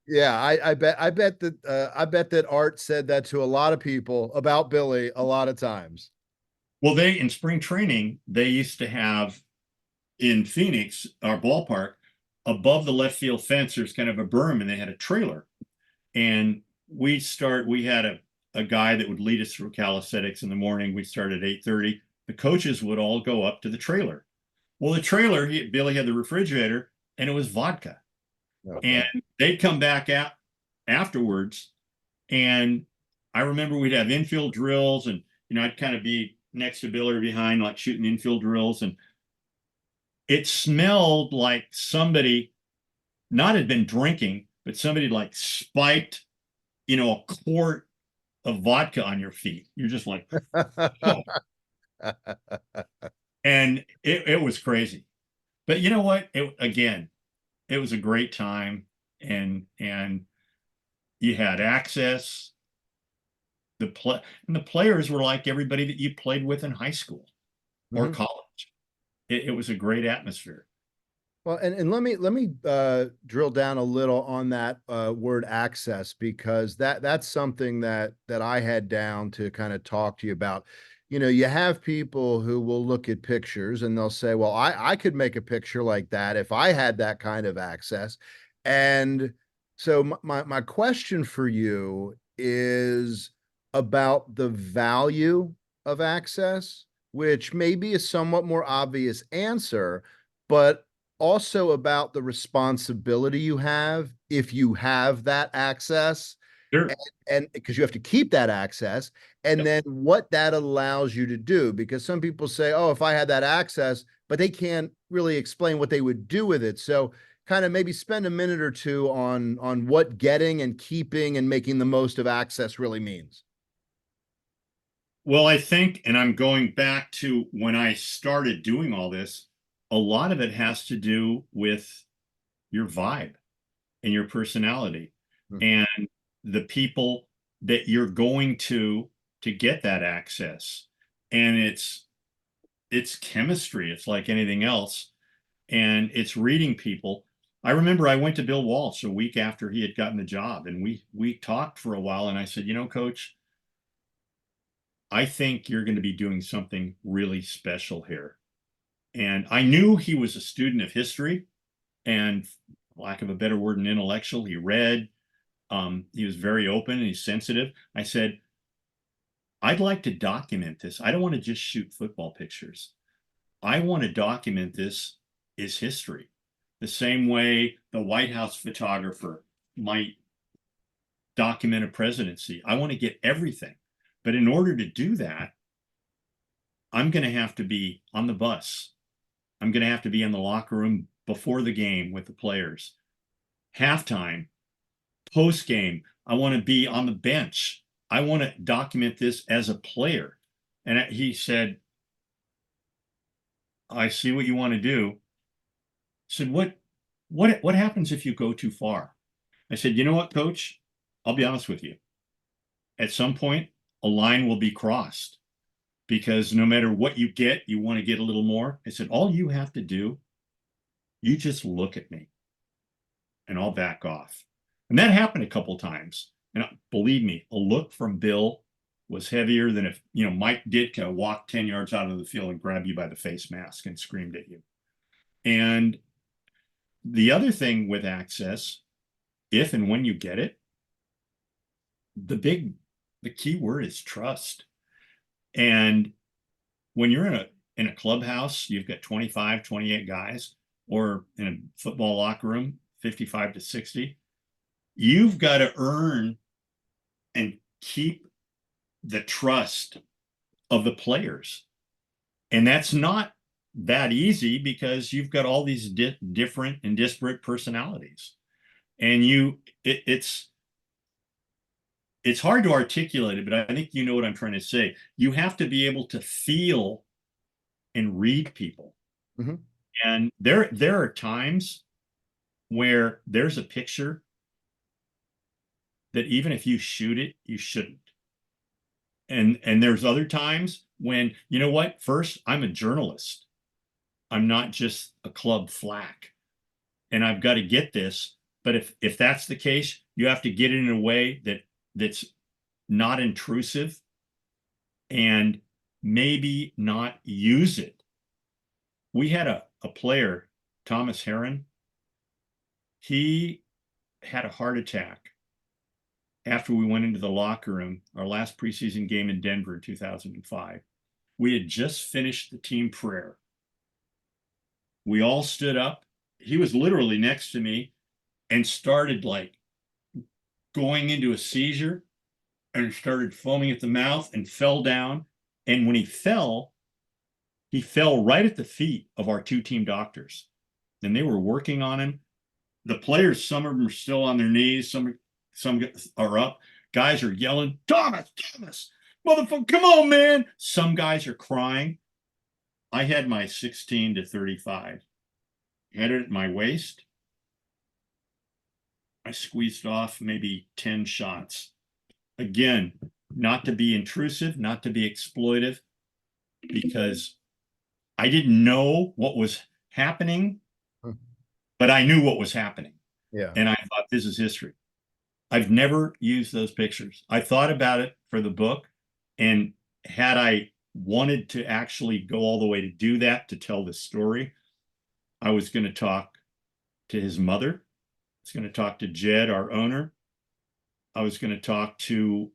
Yeah, I bet that Art said that to a lot of people about Billy a lot of times. Well, in spring training, they used to have in Phoenix, our ballpark, above the left field fence, there's kind of a berm, and they had a trailer. And we had a guy that would lead us through calisthenics in the morning. We'd start at 8:30. The coaches would all go up to the trailer. Well, the trailer, Billy had the refrigerator and it was vodka. And Okay. they'd come back out afterwards. And I remember we'd have infield drills, and I'd kind of be next to Bill or behind, like shooting infield drills. And it smelled like somebody not had been drinking, but somebody like spiked, a quart of vodka on your feet. You're just like, oh. And it was crazy. But you know what? Again, it was a great time, and you had access. And the players were like everybody that you played with in high school or Mhm. college. It was a great atmosphere. Well, and let me drill down a little on that word access, because that's something that I had down to kind of talk to you about. You have people who will look at pictures and they'll say, "Well, I could make a picture like that if I had that kind of access." And so my question for you is about the value of access, which may be a somewhat more obvious answer, but also about the responsibility you have if you have that access, Sure. and because you have to keep that access, and Yep. then what that allows you to do, because some people say, oh, if I had that access, but they can't really explain what they would do with it. So kind of maybe spend a minute or two on what getting and keeping and making the most of access really means. Well, I think, and I'm going back to when I started doing all this, a lot of it has to do with your vibe and your personality Mhm. and the people that you're going to get that access. And it's chemistry. It's like anything else. And it's reading people. I remember I went to Bill Walsh a week after he had gotten the job, and we talked for a while, and I said, Coach, I think you're going to be doing something really special here. And I knew he was a student of history and, for lack of a better word, an intellectual. He read, he was very open and he's sensitive. I said, I'd like to document this. I don't want to just shoot football pictures. I want to document this as history, the same way the White House photographer might document a presidency. I want to get everything. But in order to do that, I'm going to have to be on the bus. I'm going to have to be in the locker room before the game with the players. Halftime, post game, I want to be on the bench. I want to document this as a player. And he said, I see what you want to do. I said, what happens if you go too far? I said, you know what, coach? I'll be honest with you. At some point, a line will be crossed because no matter what you get, you want to get a little more. I said, all you have to do, you just look at me and I'll back off. And that happened a couple times. And believe me, a look from Bill was heavier than if, Mike Ditka walked 10 yards out of the field and grabbed you by the face mask and screamed at you. And the other thing with access, if and when you get it, the key word is trust. And when you're in a clubhouse, you've got 25, 28 guys, or in a football locker room, 55 to 60, you've got to earn and keep the trust of the players. And that's not that easy because you've got all these different and disparate personalities. And it's hard to articulate it, but I think you know what I'm trying to say. You have to be able to feel and read people. Mhm. And there are times where there's a picture that even if you shoot it, you shouldn't. And there's other times when, you know what? First, I'm a journalist. I'm not just a club flack. And I've got to get this. But if that's the case, you have to get it in a way that's not intrusive and maybe not use it. We had a player, Thomas Heron. He had a heart attack after we went into the locker room, our last preseason game in Denver in 2005. We had just finished the team prayer. We all stood up. He was literally next to me and started like going into a seizure and started foaming at the mouth and fell down. And when he fell right at the feet of our two team doctors. And they were working on him. The players, some of them are still on their knees, some are up. Guys are yelling, Thomas, Thomas, motherfucker, come on, man. Some guys are crying. I had my 16 to 35. Had it at my waist. I squeezed off maybe 10 shots. Again, not to be intrusive, not to be exploitive, because I didn't know what was happening, Hmm. but I knew what was happening. Yeah. And I thought, this is history. I've never used those pictures. I thought about it for the book. And had I wanted to actually go all the way to do that, to tell this story, I was going to talk to his mother. I was going to talk to Jed, our owner. I was going to talk to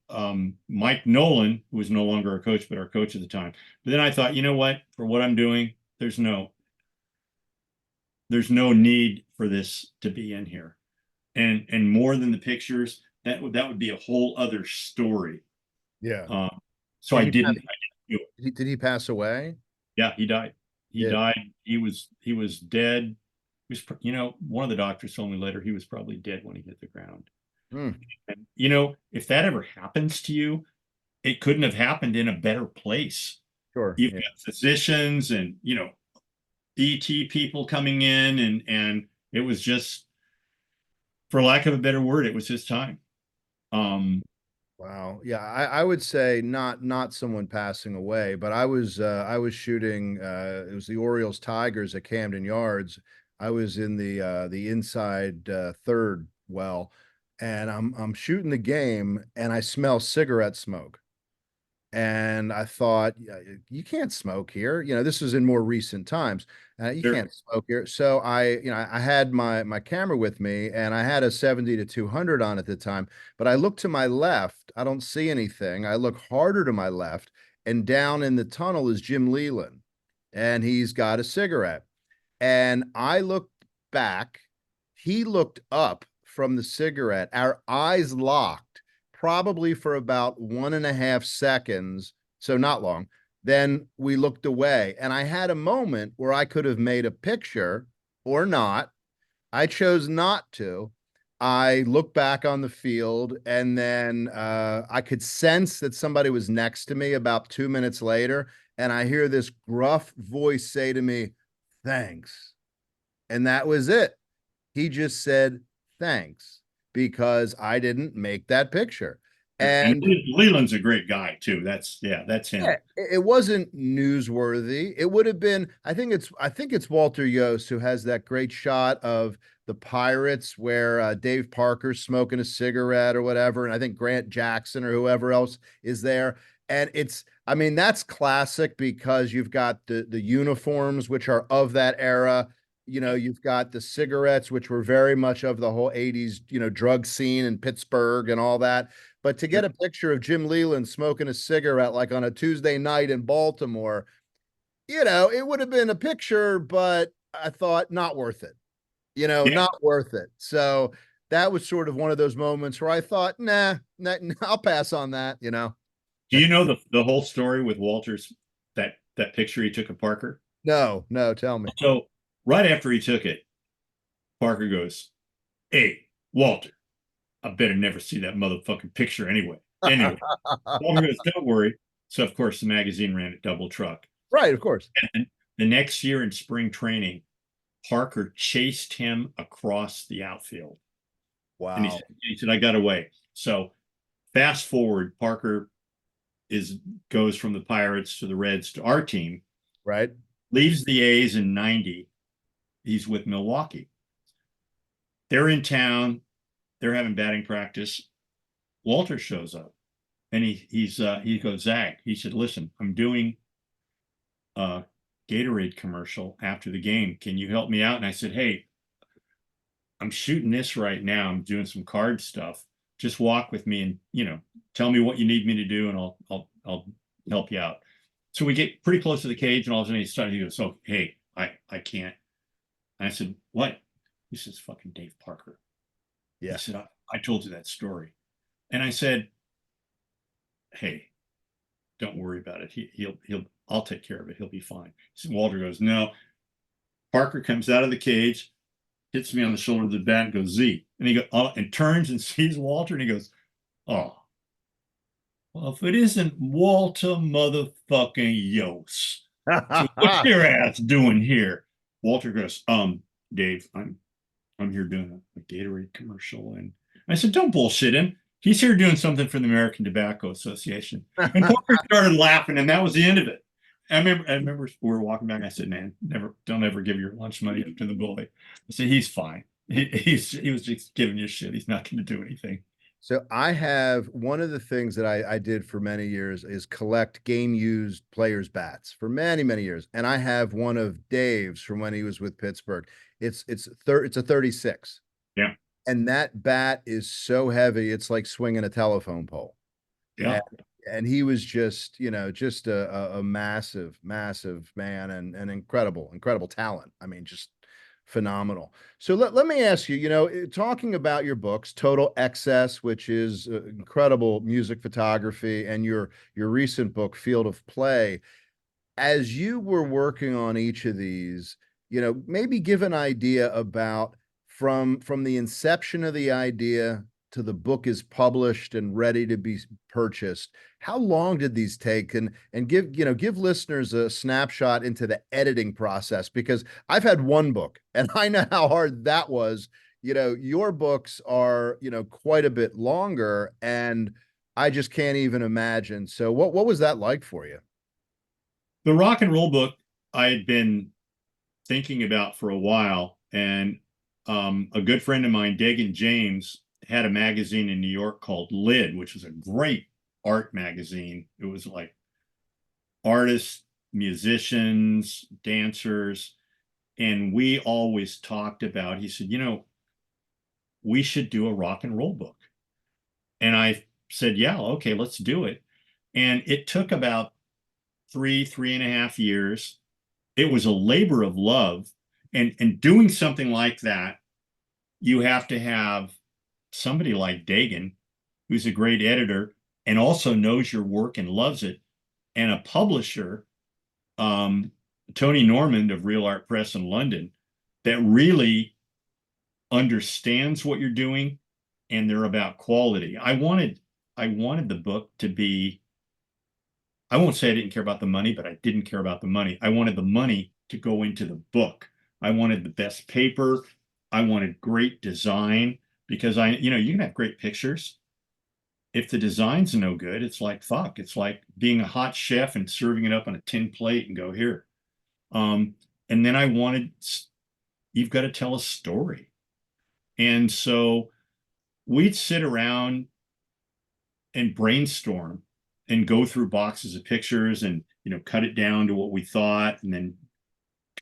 Mike Nolan, who was no longer our coach, but our coach at the time. But then I thought, you know what? For what I'm doing, there's no need for this to be in here. And more than the pictures, that would be a whole other story. Yeah. Um, so Did I he pass, didn't do it. did he pass away? Yeah, he died. He Yeah. died. He was dead. He was, one of the doctors told me later he was probably dead when he hit the ground. Hmm. And if that ever happens to you, it couldn't have happened in a better place. Sure. You've Yeah. got physicians and ET people coming in, and it was just, for lack of a better word, it was his time. Um, Wow. Yeah, I would say not someone passing away, but I was shooting it was the Orioles Tigers at Camden Yards. I was in the inside third well, and I'm shooting the game and I smell cigarette smoke. And I thought, yeah, you can't smoke here. This was in more recent times. You there, can't smoke here. So I had my camera with me, and I had a 70 to 200 on at the time. But I look to my left, I don't see anything. I look harder to my left, and down in the tunnel is Jim Leland, and he's got a cigarette. And I looked back. He looked up from the cigarette. Our eyes locked probably for about 1.5 seconds. So not long. Then we looked away. And I had a moment where I could have made a picture or not. I chose not to. I looked back on the field, and then I could sense that somebody was next to me about 2 minutes later. And I hear this gruff voice say to me, thanks. And that was it. He just said thanks because I didn't make that picture. and And Leland's a great guy too. That's yeah, him. it wasn't newsworthy. It would have been, I think it's Walter Yost who has that great shot of the Pirates where Dave Parker's smoking a cigarette or whatever, and I think Grant Jackson or whoever else is there. And I mean, that's classic because you've got the uniforms which are of that era. You've got the cigarettes, which were very much of the whole 80s, drug scene in Pittsburgh and all that. But to get Sure. a picture of Jim Leland smoking a cigarette like on a Tuesday night in Baltimore, it would have been a picture, but I thought not worth it. Yeah. Not worth it. So that was sort of one of those moments where I thought, nah, I'll pass on that. Do you know the whole story with Walter's that picture he took of Parker? No, no, tell me. So right after he took it, Parker goes, "Hey, Walter, I better never see that motherfucking picture anyway." Anyway, Walter goes, "Don't worry." So of course the magazine ran a double truck. Right, of course. And the next year in spring training, Parker chased him across the outfield. And he Wow. said, I got away. So fast forward, Parker goes from the Pirates to the Reds to our team, Right. leaves the A's in 90. He's with Milwaukee. They're in town, they're having batting practice. Walter shows up and he goes, Zach, he said, listen, I'm doing a Gatorade commercial after the game. Can you help me out? And I said, hey, I'm shooting this right now. I'm doing some card stuff. just walk with me and, tell me what you need me to do, and I'll help you out. So we get pretty close to the cage, and all of a sudden he started to go, so, hey, I can't. And I said, what? He says, fucking Dave Parker. He Yeah. said, I told you that story. And I said, hey, don't worry about it. I'll take care of it. He'll be fine. So Walter goes, no. Parker comes out of the cage, hits me on the shoulder of the bat, and goes, Z. And he goes, and turns and sees Walter, and he goes, oh, well, if it isn't Walter motherfucking Yost. So what's your ass doing here? Walter goes, Dave, I'm here doing a Gatorade commercial. And I said, don't bullshit him. He's here doing something for the American Tobacco Association. And Parker started laughing, and that was the end of it. I remember we were walking back. I said, man, don't ever give your lunch money up to the bully. I said, he's fine. He was just giving you shit. He's not going to do anything. So I have one of the things that I did for many years is collect game used players' bats for many, many years. And I have one of Dave's from when he was with Pittsburgh. It's a 36. Yeah. And that bat is so heavy, it's like swinging a telephone pole. Yeah. And he was just, just a massive, massive man and incredible, incredible talent. I mean, just phenomenal. So let me ask you, talking about your books, Total Excess, which is incredible music photography, and your recent book, Field of Play, as you were working on each of these, maybe give an idea about from the inception of the idea to the book is published and ready to be purchased. How long did these take? And give listeners a snapshot into the editing process, because I've had one book and I know how hard that was. Your books are, quite a bit longer, and I just can't even imagine. So what was that like for you? The rock and roll book I had been thinking about for a while, and a good friend of mine, Dagan James, had a magazine in New York called Lid, which was a great art magazine. It was like artists, musicians, dancers, and we always talked about, he said, we should do a rock and roll book. And I said, yeah, okay, let's do it. And it took about 3.5 years. It was a labor of love. And doing something like that, you have to have somebody like Dagan, who's a great editor and also knows your work and loves it, and a publisher, Tony Normand of Real Art Press in London, that really understands what you're doing, and they're about quality. I wanted the book to be, I won't say I didn't care about the money, but I didn't care about the money. I wanted the money to go into the book. I wanted the best paper. I wanted great design, because you can have great pictures. If the design's no good, it's like, fuck, it's like being a hot chef and serving it up on a tin plate and go, here. And then I wanted, you've got to tell a story. And so we'd sit around and brainstorm and go through boxes of pictures and, cut it down to what we thought, and then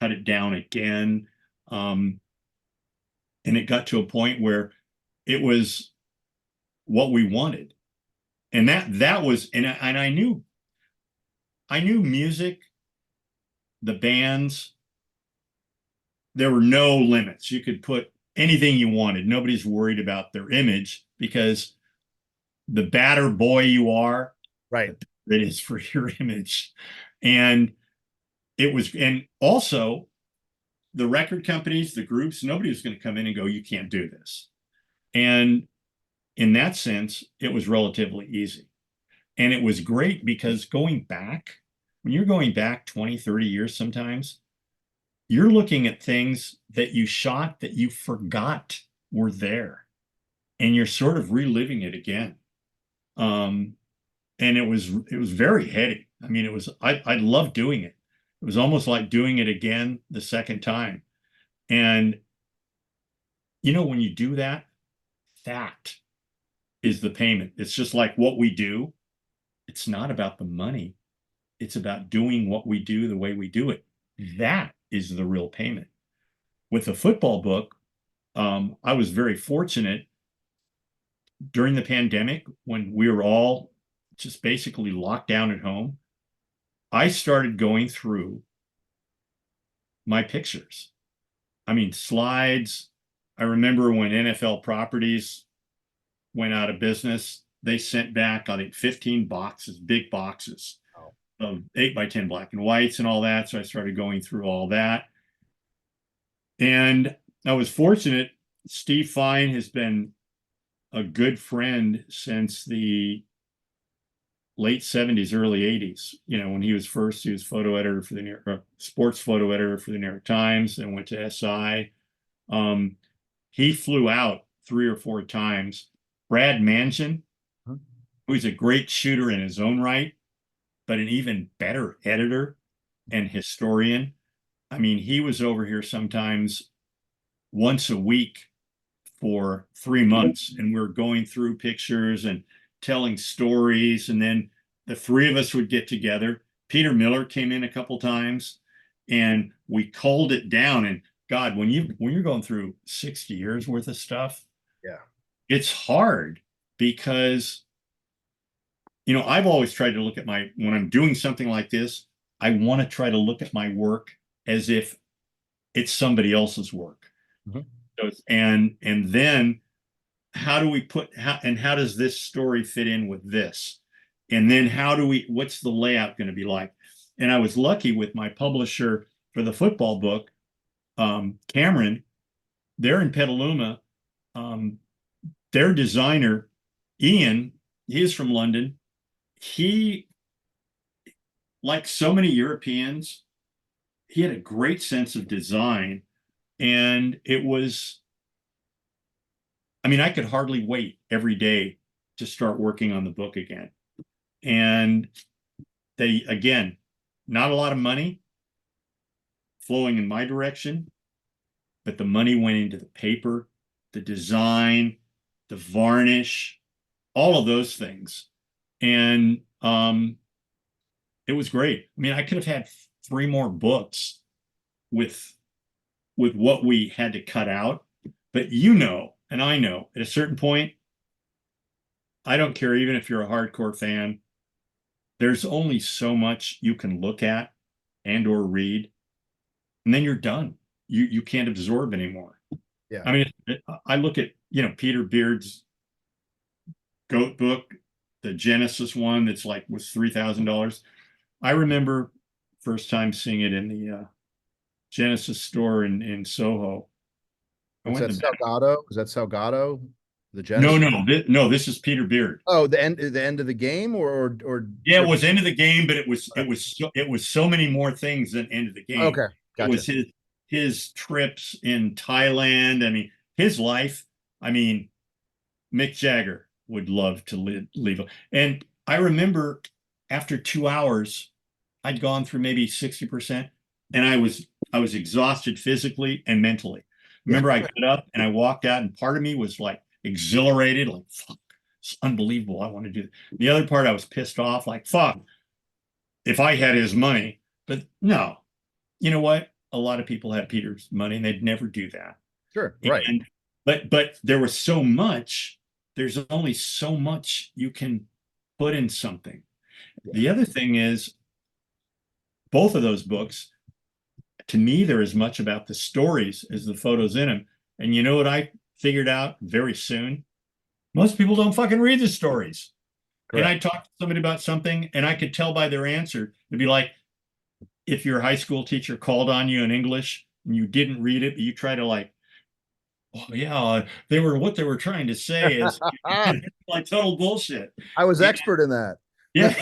cut it down again. And it got to a point where it was what we wanted. And that was, and I knew music, the bands, there were no limits. You could put anything you wanted. Nobody's worried about their image, because the badder boy you are, Right. it is for your image. And and also the record companies, the groups, nobody was going to come in and go, you can't do this. And in that sense, it was relatively easy. And it was great, because when you're going back 20, 30 years, sometimes you're looking at things that you shot that you forgot were there, and you're sort of reliving it again. And it was very heady. I mean, I loved doing it. It was almost like doing it again the second time. And when you do that, that is the payment. It's just like what we do. It's not about the money. It's about doing what we do the way we do it. That is the real payment. With the football book, I was very fortunate. during the pandemic, when we were all just basically locked down at home, I started going through my pictures. I mean, slides. I remember when NFL Properties went out of business, they sent back, I think, 15 boxes, big boxes Oh, of 8 by 10 black and whites and all that. So I started going through all that. And I was fortunate. Steve Fine has been a good friend since the late 70s, early 80s. You know, when he was first, he was photo editor for the New York, sports photo editor for the New York Times, and went to SI. Um, he flew out 3 or 4 times. Brad Mansion, huh. who's a great shooter in his own right, but an even better editor and historian. I mean, he was over here sometimes once a week for 3 months, and we were going through pictures and telling stories. And then the three of us would get together. Peter Miller came in a couple times, and we culled it down. And God, when you're going through 60 years worth of stuff, Yeah. it's hard because I've always tried to look at when I'm doing something like this, I want to try to look at my work as if it's somebody else's work. Mhm. So and then how do we how does this story fit in with this? And then what's the layout going to be like? And I was lucky with my publisher for the football book, Cameron. They're in Petaluma. Um, their designer, Ian, he's from London. He, like so many Europeans, he had a great sense of design. And I mean, I could hardly wait every day to start working on the book again. And again, not a lot of money flowing in my direction, but the money went into the paper, the design, the varnish, all of those things. And it was great. I mean, I could have had 3 more books with what we had to cut out, but and I know at a certain point, I don't care even if you're a hardcore fan, there's only so much you can look at and or read, and then you're done. You can't absorb anymore. Yeah. I mean, I look at, Peter Beard's goat book, the Genesis one that's like was $3,000. I remember first time seeing it in the Genesis store in Soho. I What's went that, in the back. Salgado? Is that Salgado? The No, Genesis? no, no. This is Peter Beard. Oh, the end of the game, Yeah, it or was end of the game, but okay. it was so many more things than end of the game. Okay, It was gotcha. his trips in Thailand. I mean, his life. I mean, Mick Jagger would love to leave. And I remember after 2 hours, I'd gone through maybe 60%, and I was exhausted physically and mentally. Yeah. Remember, I got up and I walked out, and part of me was like exhilarated, like fuck, it's unbelievable. I want to do it. The other part, I was pissed off, like fuck, if I had his money. But no, you know what? A lot of people have Peter's money, and they'd never do that. Sure. Right. And but there was so much. There's only so much you can put in something. Yeah. The other thing is, both of those books, to me, they're as much about the stories as the photos in them. And you know what I figured out very soon? Most people don't fucking read the stories. And I Correct. talked to somebody about something, and I could tell by their answer. It'd be like if your high school teacher called on you in English and you didn't read it, but you try to like, oh yeah, what they were trying to say is like total bullshit. I was And, expert in that. Of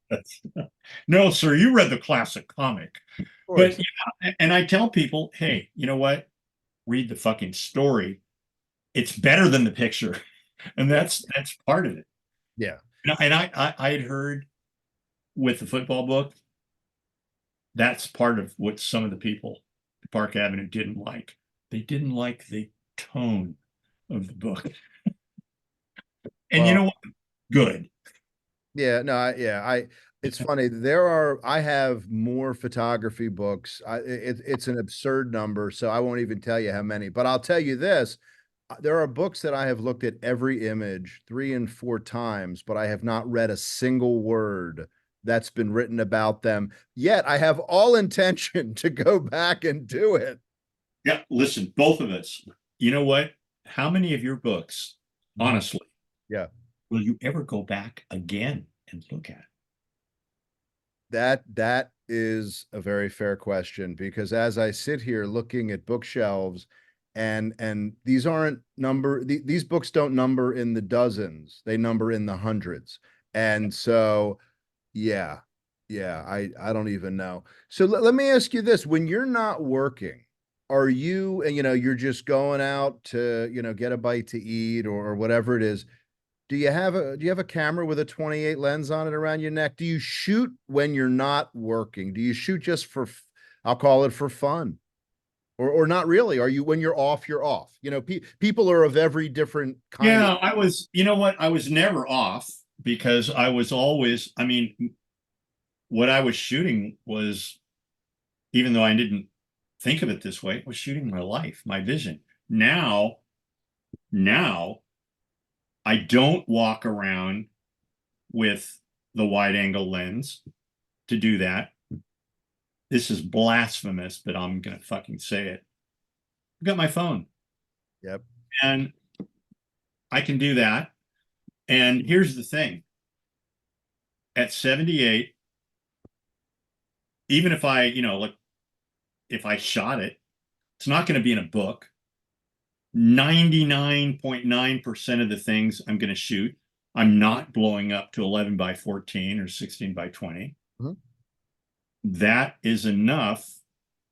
yeah. No, sir, you read the classic comic. But course. yeah, and I tell people, hey, you know what? Read the fucking story. It's better than the picture. And that's part of it. Yeah. And I had heard with the football book, that's part of what some of the people at Park Avenue didn't like. They didn't like the tone of the book. And you Well, know what? Good. yeah, no, it's funny. I have more photography books. It's an absurd number, so I won't even tell you how many, but I'll tell you this. there are books that I have looked at every image 3 and 4 times, but I have not read a single word that's been written about them. Yet I have all intention to go back and do it. Yeah, listen, both of us. You know what? How many of your books, Mhm. honestly, Yeah. will you ever go back again and look at? That is a very fair question because as I sit here looking at bookshelves and these aren't these books don't number in the dozens, they number in the hundreds. And so yeah, yeah, I don't even know. So let me ask you this, when you're not working, are you, and you're just going out to, get a bite to eat or whatever it is, do you have a camera with a 28 lens on it around your neck? Do you shoot when you're not working? Do you shoot just for, I'll call it for fun? Or not really? Are you, when you're off, you're off? People are of every different kind of. Yeah, you know what? I was never off because I was always, I mean, what I was shooting was, even though I didn't think of it this way, was shooting my life, my vision. Now I don't walk around with the wide angle lens to do that. This is blasphemous, but I'm gonna fucking say it. I've got my phone Yep. and I can do that. And here's the thing. At 78, even if I, like if I shot it, it's not going to be in a book. 99.9% of the things I'm going to shoot, I'm not blowing up to 11 by 14 or 16 by 20. Mhm. That is enough.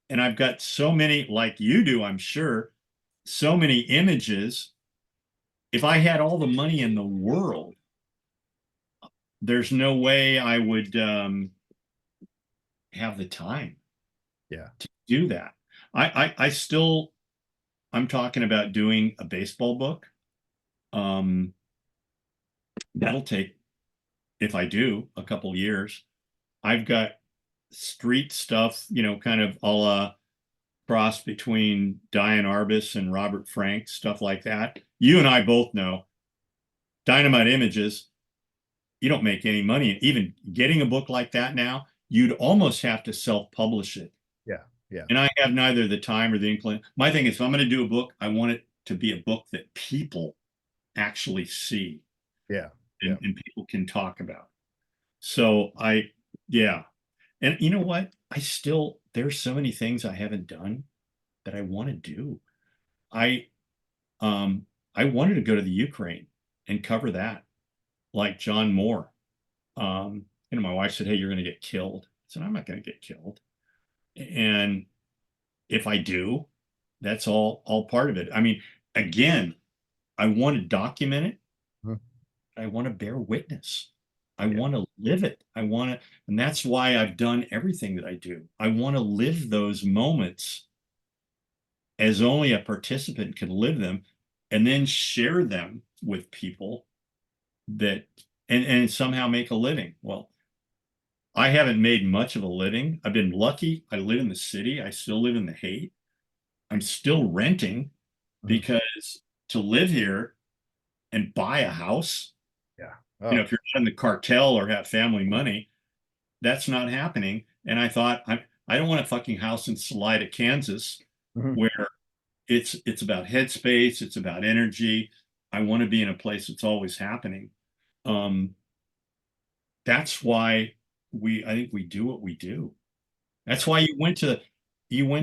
And I've got so many, like you do, I'm sure, so many images. If I had all the money in the world, there's no way I would have the time Yeah. to do that. I still, I'm talking about doing a baseball book. Um, that'll take, if I do, a couple years. I've got street stuff, kind of a la cross between Diane Arbus and Robert Frank, stuff like that. You and I both know Dynamite Images, you don't make any money. Even getting a book like that now, you'd almost have to self-publish it. Yeah. Yeah. And I have neither the time or the inclination. My thing is, if I'm going to do a book, I want it to be a book that people actually see Yeah. Yeah. and people can talk about. So yeah. And you know what? There's so many things I haven't done that I want to do. I, um, I wanted to go to the Ukraine and cover that, like John Moore. My wife said, "Hey, you're going to get killed." I said, "I'm not going to get killed." And if I do, that's all part of it. I mean, again, I want to document it. Mhm. I want to bear witness. I Yeah. want to live it. And that's why I've done everything that I do. I want to live those moments as only a participant can live them and then share them with people that and somehow make a living. Well, I haven't made much of a living. I've been lucky. I live in the city. I still live in the Haight. I'm still renting Mhm. because to live here and buy a house, Yeah. Oh. if you're not in the cartel or have family money, that's not happening. And I thought, I don't want a fucking house in Salida, Kansas, Mhm. where it's about headspace, it's about energy. I want to be in a place that's always happening. Um, that's why I think we do what we do. That's Yeah. why you went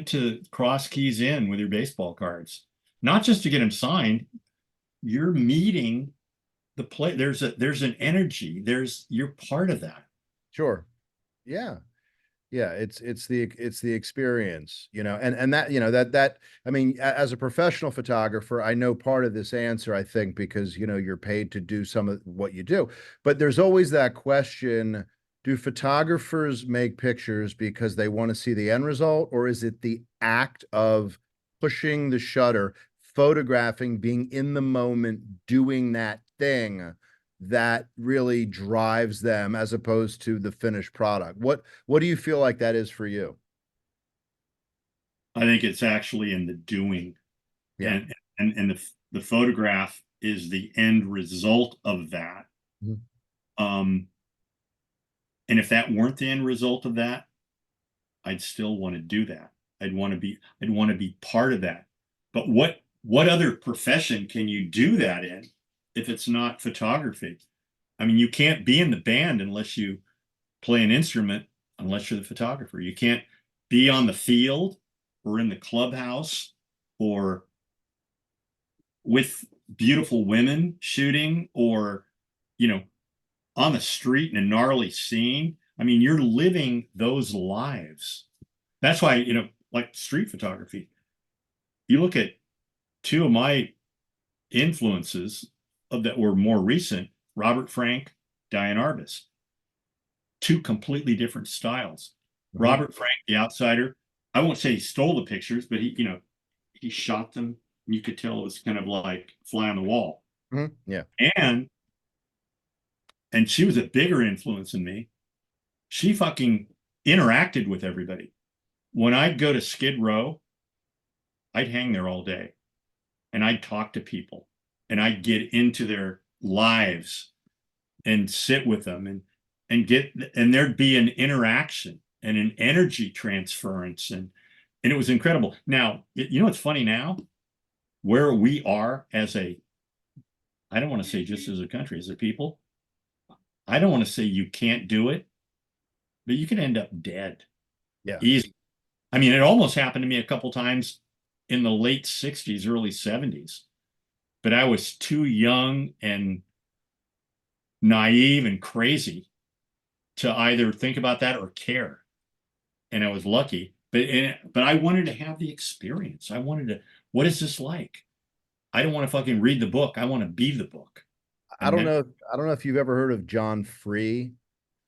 to Cross Keys Inn with your baseball cards, not just to get them signed. You're meeting the play. There's an energy. You're part of that. Sure. Yeah. Yeah, it's the experience, and that, I mean, as a professional photographer, I know part of this answer, I think, because you're paid to do some of what you do. But there's always that question, do photographers make pictures because they want to see the end result, or is it the act of pushing the shutter, photographing, being in the moment, doing that thing that really drives them as opposed to the finished product? What do you feel like that is for you? I think it's actually in the doing Yeah. and the The photograph is the end result of that. Mhm. Um, and if that weren't the end result of that, I'd still want to do that. I'd want to be part of that. But what other profession can you do that in if it's not photography? I mean, you can't be in the band unless you play an instrument, unless you're the photographer. You can't be on the field or in the clubhouse or with beautiful women shooting or, you know, on the street in a gnarly scene. I mean, you're living those lives. That's why, like street photography, you look at two of my influences of that were more recent, Robert Frank, Diane Arbus, two completely different styles. Mhm. Robert Frank, the outsider, I won't say he stole the pictures, but he shot them. And you could tell it was kind of like fly on the wall. Mhm. Yeah. And and she was a bigger influence than me. She fucking interacted with everybody. When I'd go to Skid Row, I'd hang there all day and I'd talk to people and I'd get into their lives and sit with them and there'd be an interaction and an energy transference and it was incredible. Now, you know what's funny now? Where we are as a I don't want to say just as a country, as a people, I don't want to say you can't do it, but you can end up dead Yeah. easy. I mean, it almost happened to me a couple times in the late 60s, early 70s, but I was too young and naive and crazy to either think about that or care. And I was lucky, but I wanted to have the experience. I wanted to, what is this like? I don't want to fucking read the book. I want to be the book. I And don't that, know. I don't know if you've ever heard of John Free.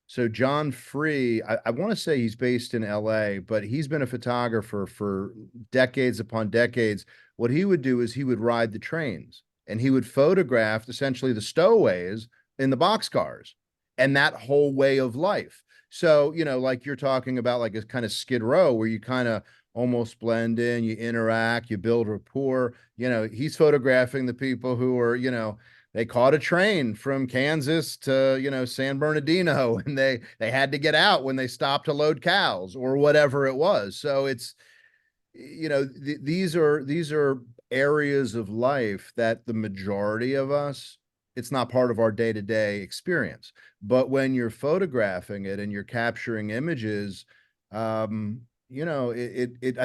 So John Free, I want to say he's based in LA, but he's been a photographer for decades upon decades. What he would do is he would ride the trains and he would photograph essentially the stowaways in the boxcars and that whole way of life. So, like you're talking about like a kind of Skid Row where you kind of almost blend in, you interact, you build rapport. He's photographing the people who are, they caught a train from Kansas to, San Bernardino, and they had to get out when they stopped to load cows or whatever it was. So it's, these are areas of life that the majority of us, it's not part of our day-to-day experience. But when you're photographing it and you're capturing images, I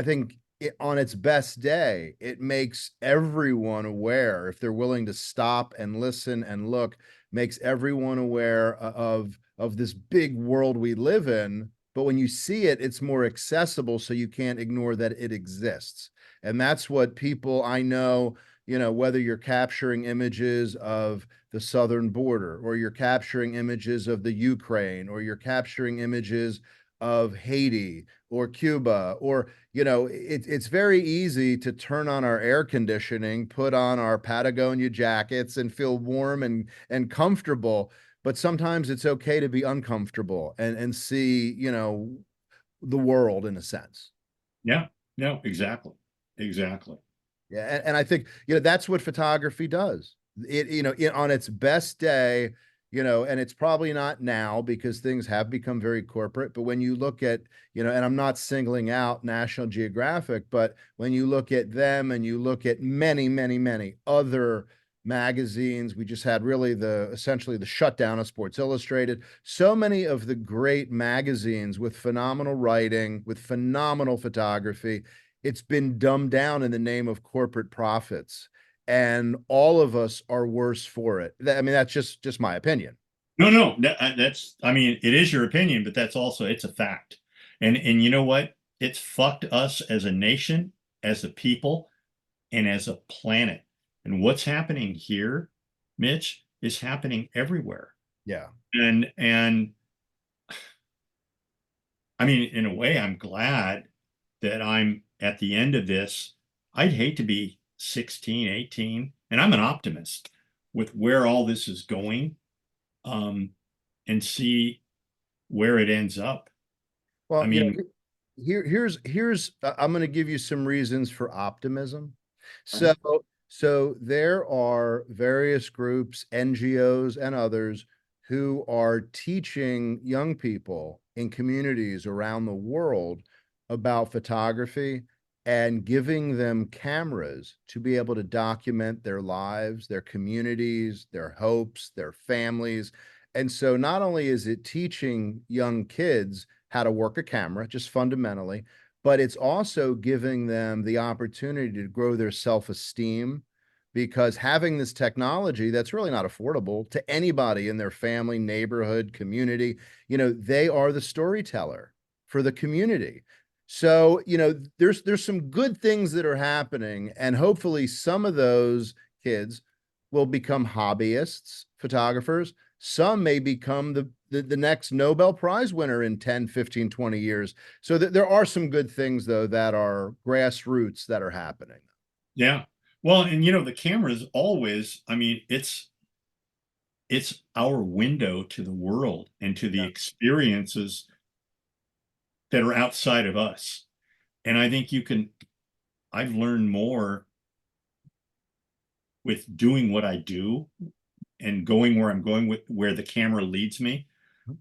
think on its best day, it makes everyone aware, if they're willing to stop and listen and look, makes everyone aware of this big world we live in. But when you see it, it's more accessible, so you can't ignore that it exists. And that's what people I know, whether you're capturing images of the southern border, or you're capturing images of the Ukraine, or you're capturing images of Haiti or Cuba, or it's very easy to turn on our air conditioning, put on our Patagonia jackets, and feel warm and comfortable. But sometimes it's okay to be uncomfortable and see, the world in a sense. yeah, no, exactly. Exactly. Yeah, and I think that's what photography does. On its best day, and it's probably not now because things have become very corporate. But when you look at, and I'm not singling out National Geographic, but when you look at them and you look at many, many, many other magazines, we just had really essentially the shutdown of Sports Illustrated. So many of the great magazines with phenomenal writing, with phenomenal photography, it's been dumbed down in the name of corporate profits, and all of us are worse for it. I mean, that's just my opinion. No, no, that's, I mean, it is your opinion, but that's also, it's a fact. And you know what? It's fucked us as a nation, as a people, and as a planet. And what's happening here, Mitch, is happening everywhere. Yeah. And I mean, in a way, I'm glad that I'm at the end of this. I'd hate to be 16, 18, and I'm an optimist with where all this is going, um, and see where it ends up. I Well, mean, here's I'm going to give you some reasons for optimism. So So there are various groups, NGOs, and others who are teaching young people in communities around the world about photography and giving them cameras to be able to document their lives, their communities, their hopes, their families. And so not only is it teaching young kids how to work a camera, just fundamentally, but it's also giving them the opportunity to grow their self-esteem, because having this technology that's really not affordable to anybody in their family, neighborhood, community, they are the storyteller for the community. So, there's some good things that are happening, and hopefully some of those kids will become hobbyists, photographers. Some may become the next Nobel Prize winner in 10, 15, 20 years. So there are some good things, though, that are grassroots that are happening. Yeah. Well, and the camera is always, I mean, it's our window to the world and to the Yeah. experiences that are outside of us. And I think I've learned more with doing what I do and going where I'm going with where the camera leads me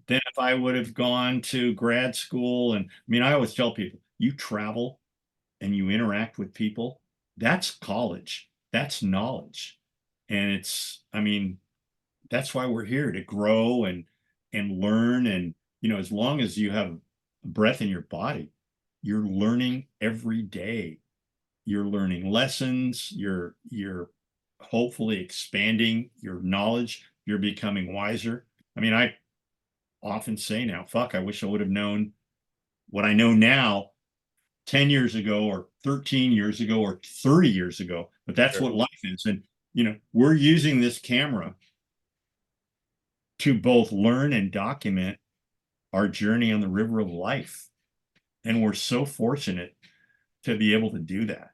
than if I would have gone to grad school. And I mean, I always tell people, you travel and you interact with people, that's college, that's knowledge. And I mean, that's why we're here to grow and learn. And, as long as you have breath in your body, you're learning every day. You're learning lessons, you're hopefully expanding your knowledge, you're becoming wiser. I mean, I often say now, fuck, I wish I would have known what I know now 10 years ago or 13 years ago or 30 years ago. But that's Sure. what life is. And, we're using this camera to both learn and document our journey on the river of life. And we're so fortunate to be able to do that.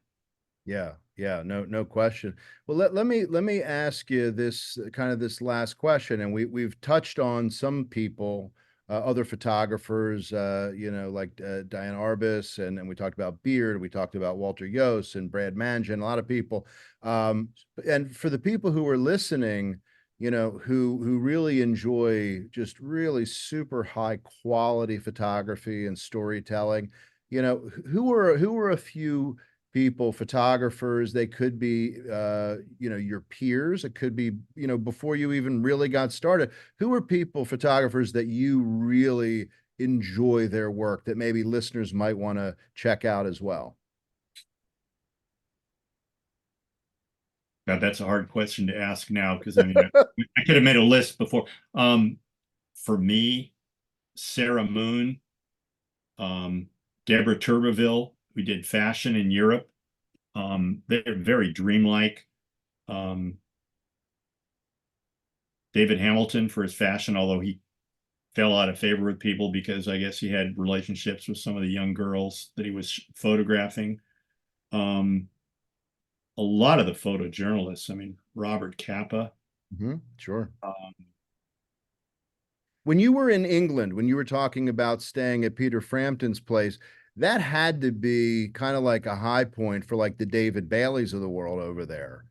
Yeah, yeah, no question. Well, let me ask you this kind of this last question, and we've touched on some people, other photographers, like Diane Arbus, and we talked about Beard, we talked about Walter Yost and Brad Manjan, a lot of people. And for the people who are listening, who really enjoy just really super high quality photography and storytelling, who are a few people, photographers? They could be, your peers. It could be, before you even really got started. Who are people, photographers, that you really enjoy their work that maybe listeners might want to check out as well? Now, that's a hard question to ask now because I mean, I could have made a list before. For me, Sarah Moon, um, Deborah Turbeville, we did fashion in Europe. They're very dreamlike. Um, David Hamilton for his fashion, although he fell out of favor with people because I guess he had relationships with some of the young girls that he was photographing. Um, a lot of the photojournalists, I mean, Robert Capa. Sure. Um, When you were in England, when you were talking about staying at Peter Frampton's place, that had to be kind of like a high point for like the David Baileys of the world over there,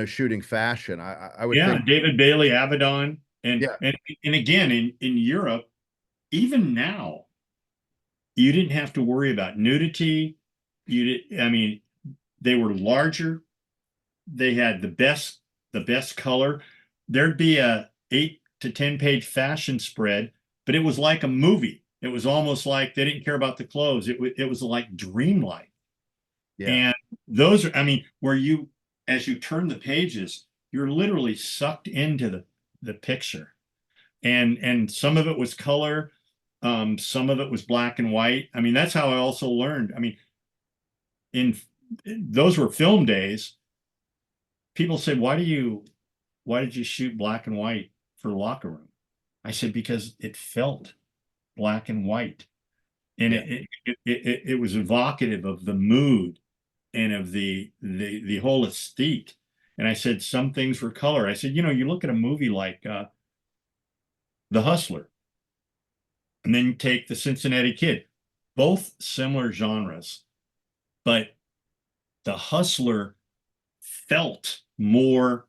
shooting fashion. I would yeah, think. David Bailey, Avedon, and Yeah, and and again in Europe, even now, you didn't have to worry about nudity. I mean, they were larger. They had the best color. There'd be a 8 to 10 page fashion spread, but it was like a movie. It was almost like they didn't care about the clothes. It was like dreamlike. yeah, And those are, I mean, as you turn the pages, you're literally sucked into the picture. And some of it was color, some of it was black and white. I mean, that's how I also learned. I mean, in those were film days. People say, why did you shoot black and white for locker room? I said, because it felt black and white. And yeah, it was evocative of the mood and of the whole aesthete. And I said, some things were color. I said, you look at a movie like The Hustler, and then you take The Cincinnati Kid, both similar genres, but The Hustler felt more,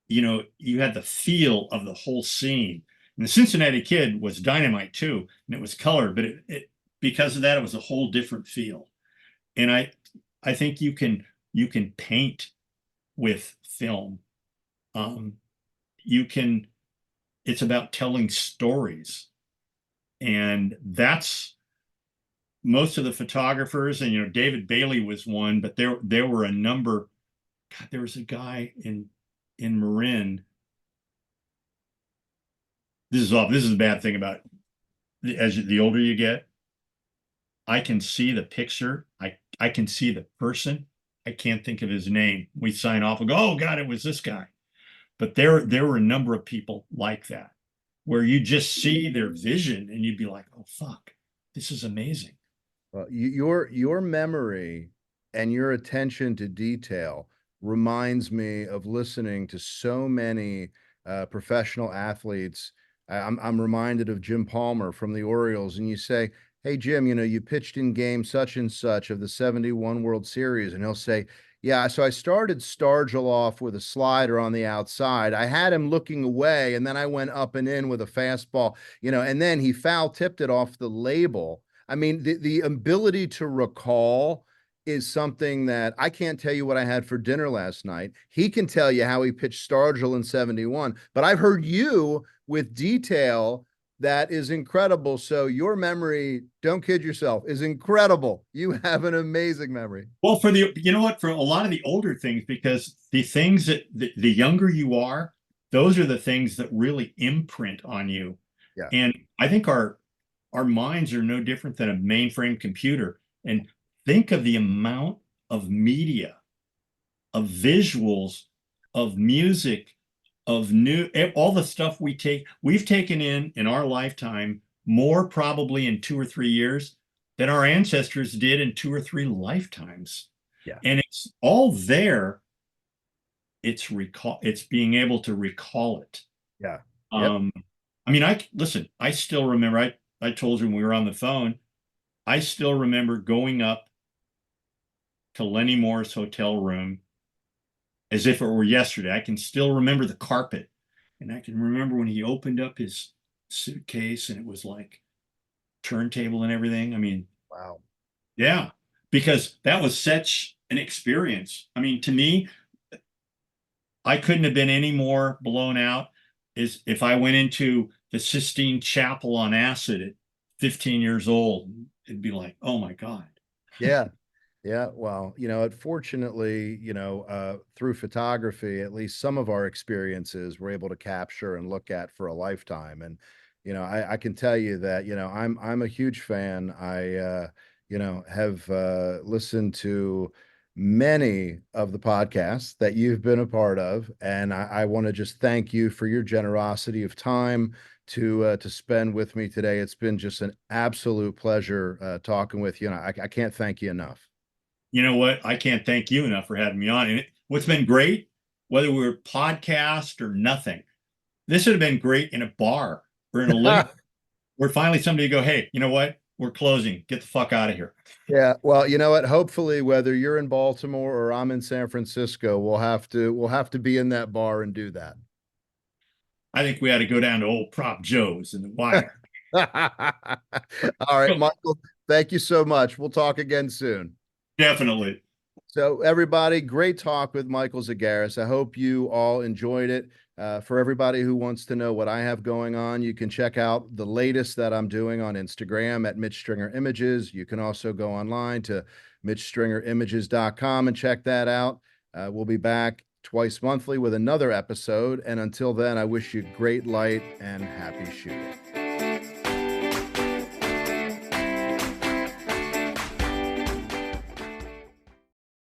you had the feel of the whole scene. And the Cincinnati Kid was dynamite too, and it was color, but because of that, it was a whole different feel. And I think you can paint with film. Um, you can, it's about telling stories. And that's most of the photographers, and David Bailey was one, but there were a number. God, there was a guy in Marin. This is a bad thing about as the older you get. I can see the picture. I can see the person. I can't think of his name. We sign off and go, oh God, it was this guy. But there were a number of people like that, where you just see their vision and you'd be like, oh fuck, this is amazing. Well, your memory and your attention to detail reminds me of listening to so many professional athletes. I'm reminded of Jim Palmer from the Orioles, and you say, "Hey Jim, you pitched in game such and such of the '71 World Series," and he'll say, "Yeah, so I started Stargell off with a slider on the outside. I had him looking away, and then I went up and in with a fastball, and then he foul tipped it off the label." I mean, the ability to recall is something that I can't tell you what I had for dinner last night. He can tell you how he pitched Stargell in '71, but I've heard you with detail that is incredible. So your memory, don't kid yourself, is incredible. You have an amazing memory. Well, for a lot of the older things, because the things that the younger you are, those are the things that really imprint on you. Yeah. And I think our minds are no different than a mainframe computer. And think of the amount of media, of visuals, of music, of all the stuff we've taken in our lifetime, more probably in 2 or 3 years than our ancestors did in 2 or 3 lifetimes. Yeah. And it's all there. It's being able to recall it. Yeah. Yep. Um, I mean, I still remember, I told you when we were on the phone, I still remember going up to Lenny Moore's hotel room as if it were yesterday. I can still remember the carpet, and I can remember when he opened up his suitcase and it was like turntable and everything. I mean, Wow. yeah, because that was such an experience. I mean, to me, I couldn't have been any more blown out as if I went into the Sistine Chapel on acid at 15 years old. It'd be like, oh my God. Yeah. Yeah, well, fortunately, through photography, at least some of our experiences we're able to capture and look at for a lifetime. And, I can tell you that, I'm a huge fan. I, have listened to many of the podcasts that you've been a part of, and I want to just thank you for your generosity of time to spend with me today. It's been just an absolute pleasure talking with you, and I can't thank you enough. You know what? I can't thank you enough for having me on. And what's been great, whether we're podcast or nothing, this would have been great in a bar or in a living where finally somebody go, hey, you know what? We're closing. Get the fuck out of here. Yeah, well, you know what? Hopefully, whether you're in Baltimore or I'm in San Francisco, we'll have to be in that bar and do that. I think we had to go down to old Prop Joe's in the wire. All right, Michael, thank you so much. We'll talk again soon. Definitely. So, everybody, great talk with Michael Zagaris. I hope you all enjoyed it. For everybody who wants to know what I have going on, you can check out the latest that I'm doing on Instagram at Mitch Stringer Images. You can also go online to mitchstringerimages.com and check that out. We'll be back twice monthly with another episode. And until then, I wish you great light and happy shooting.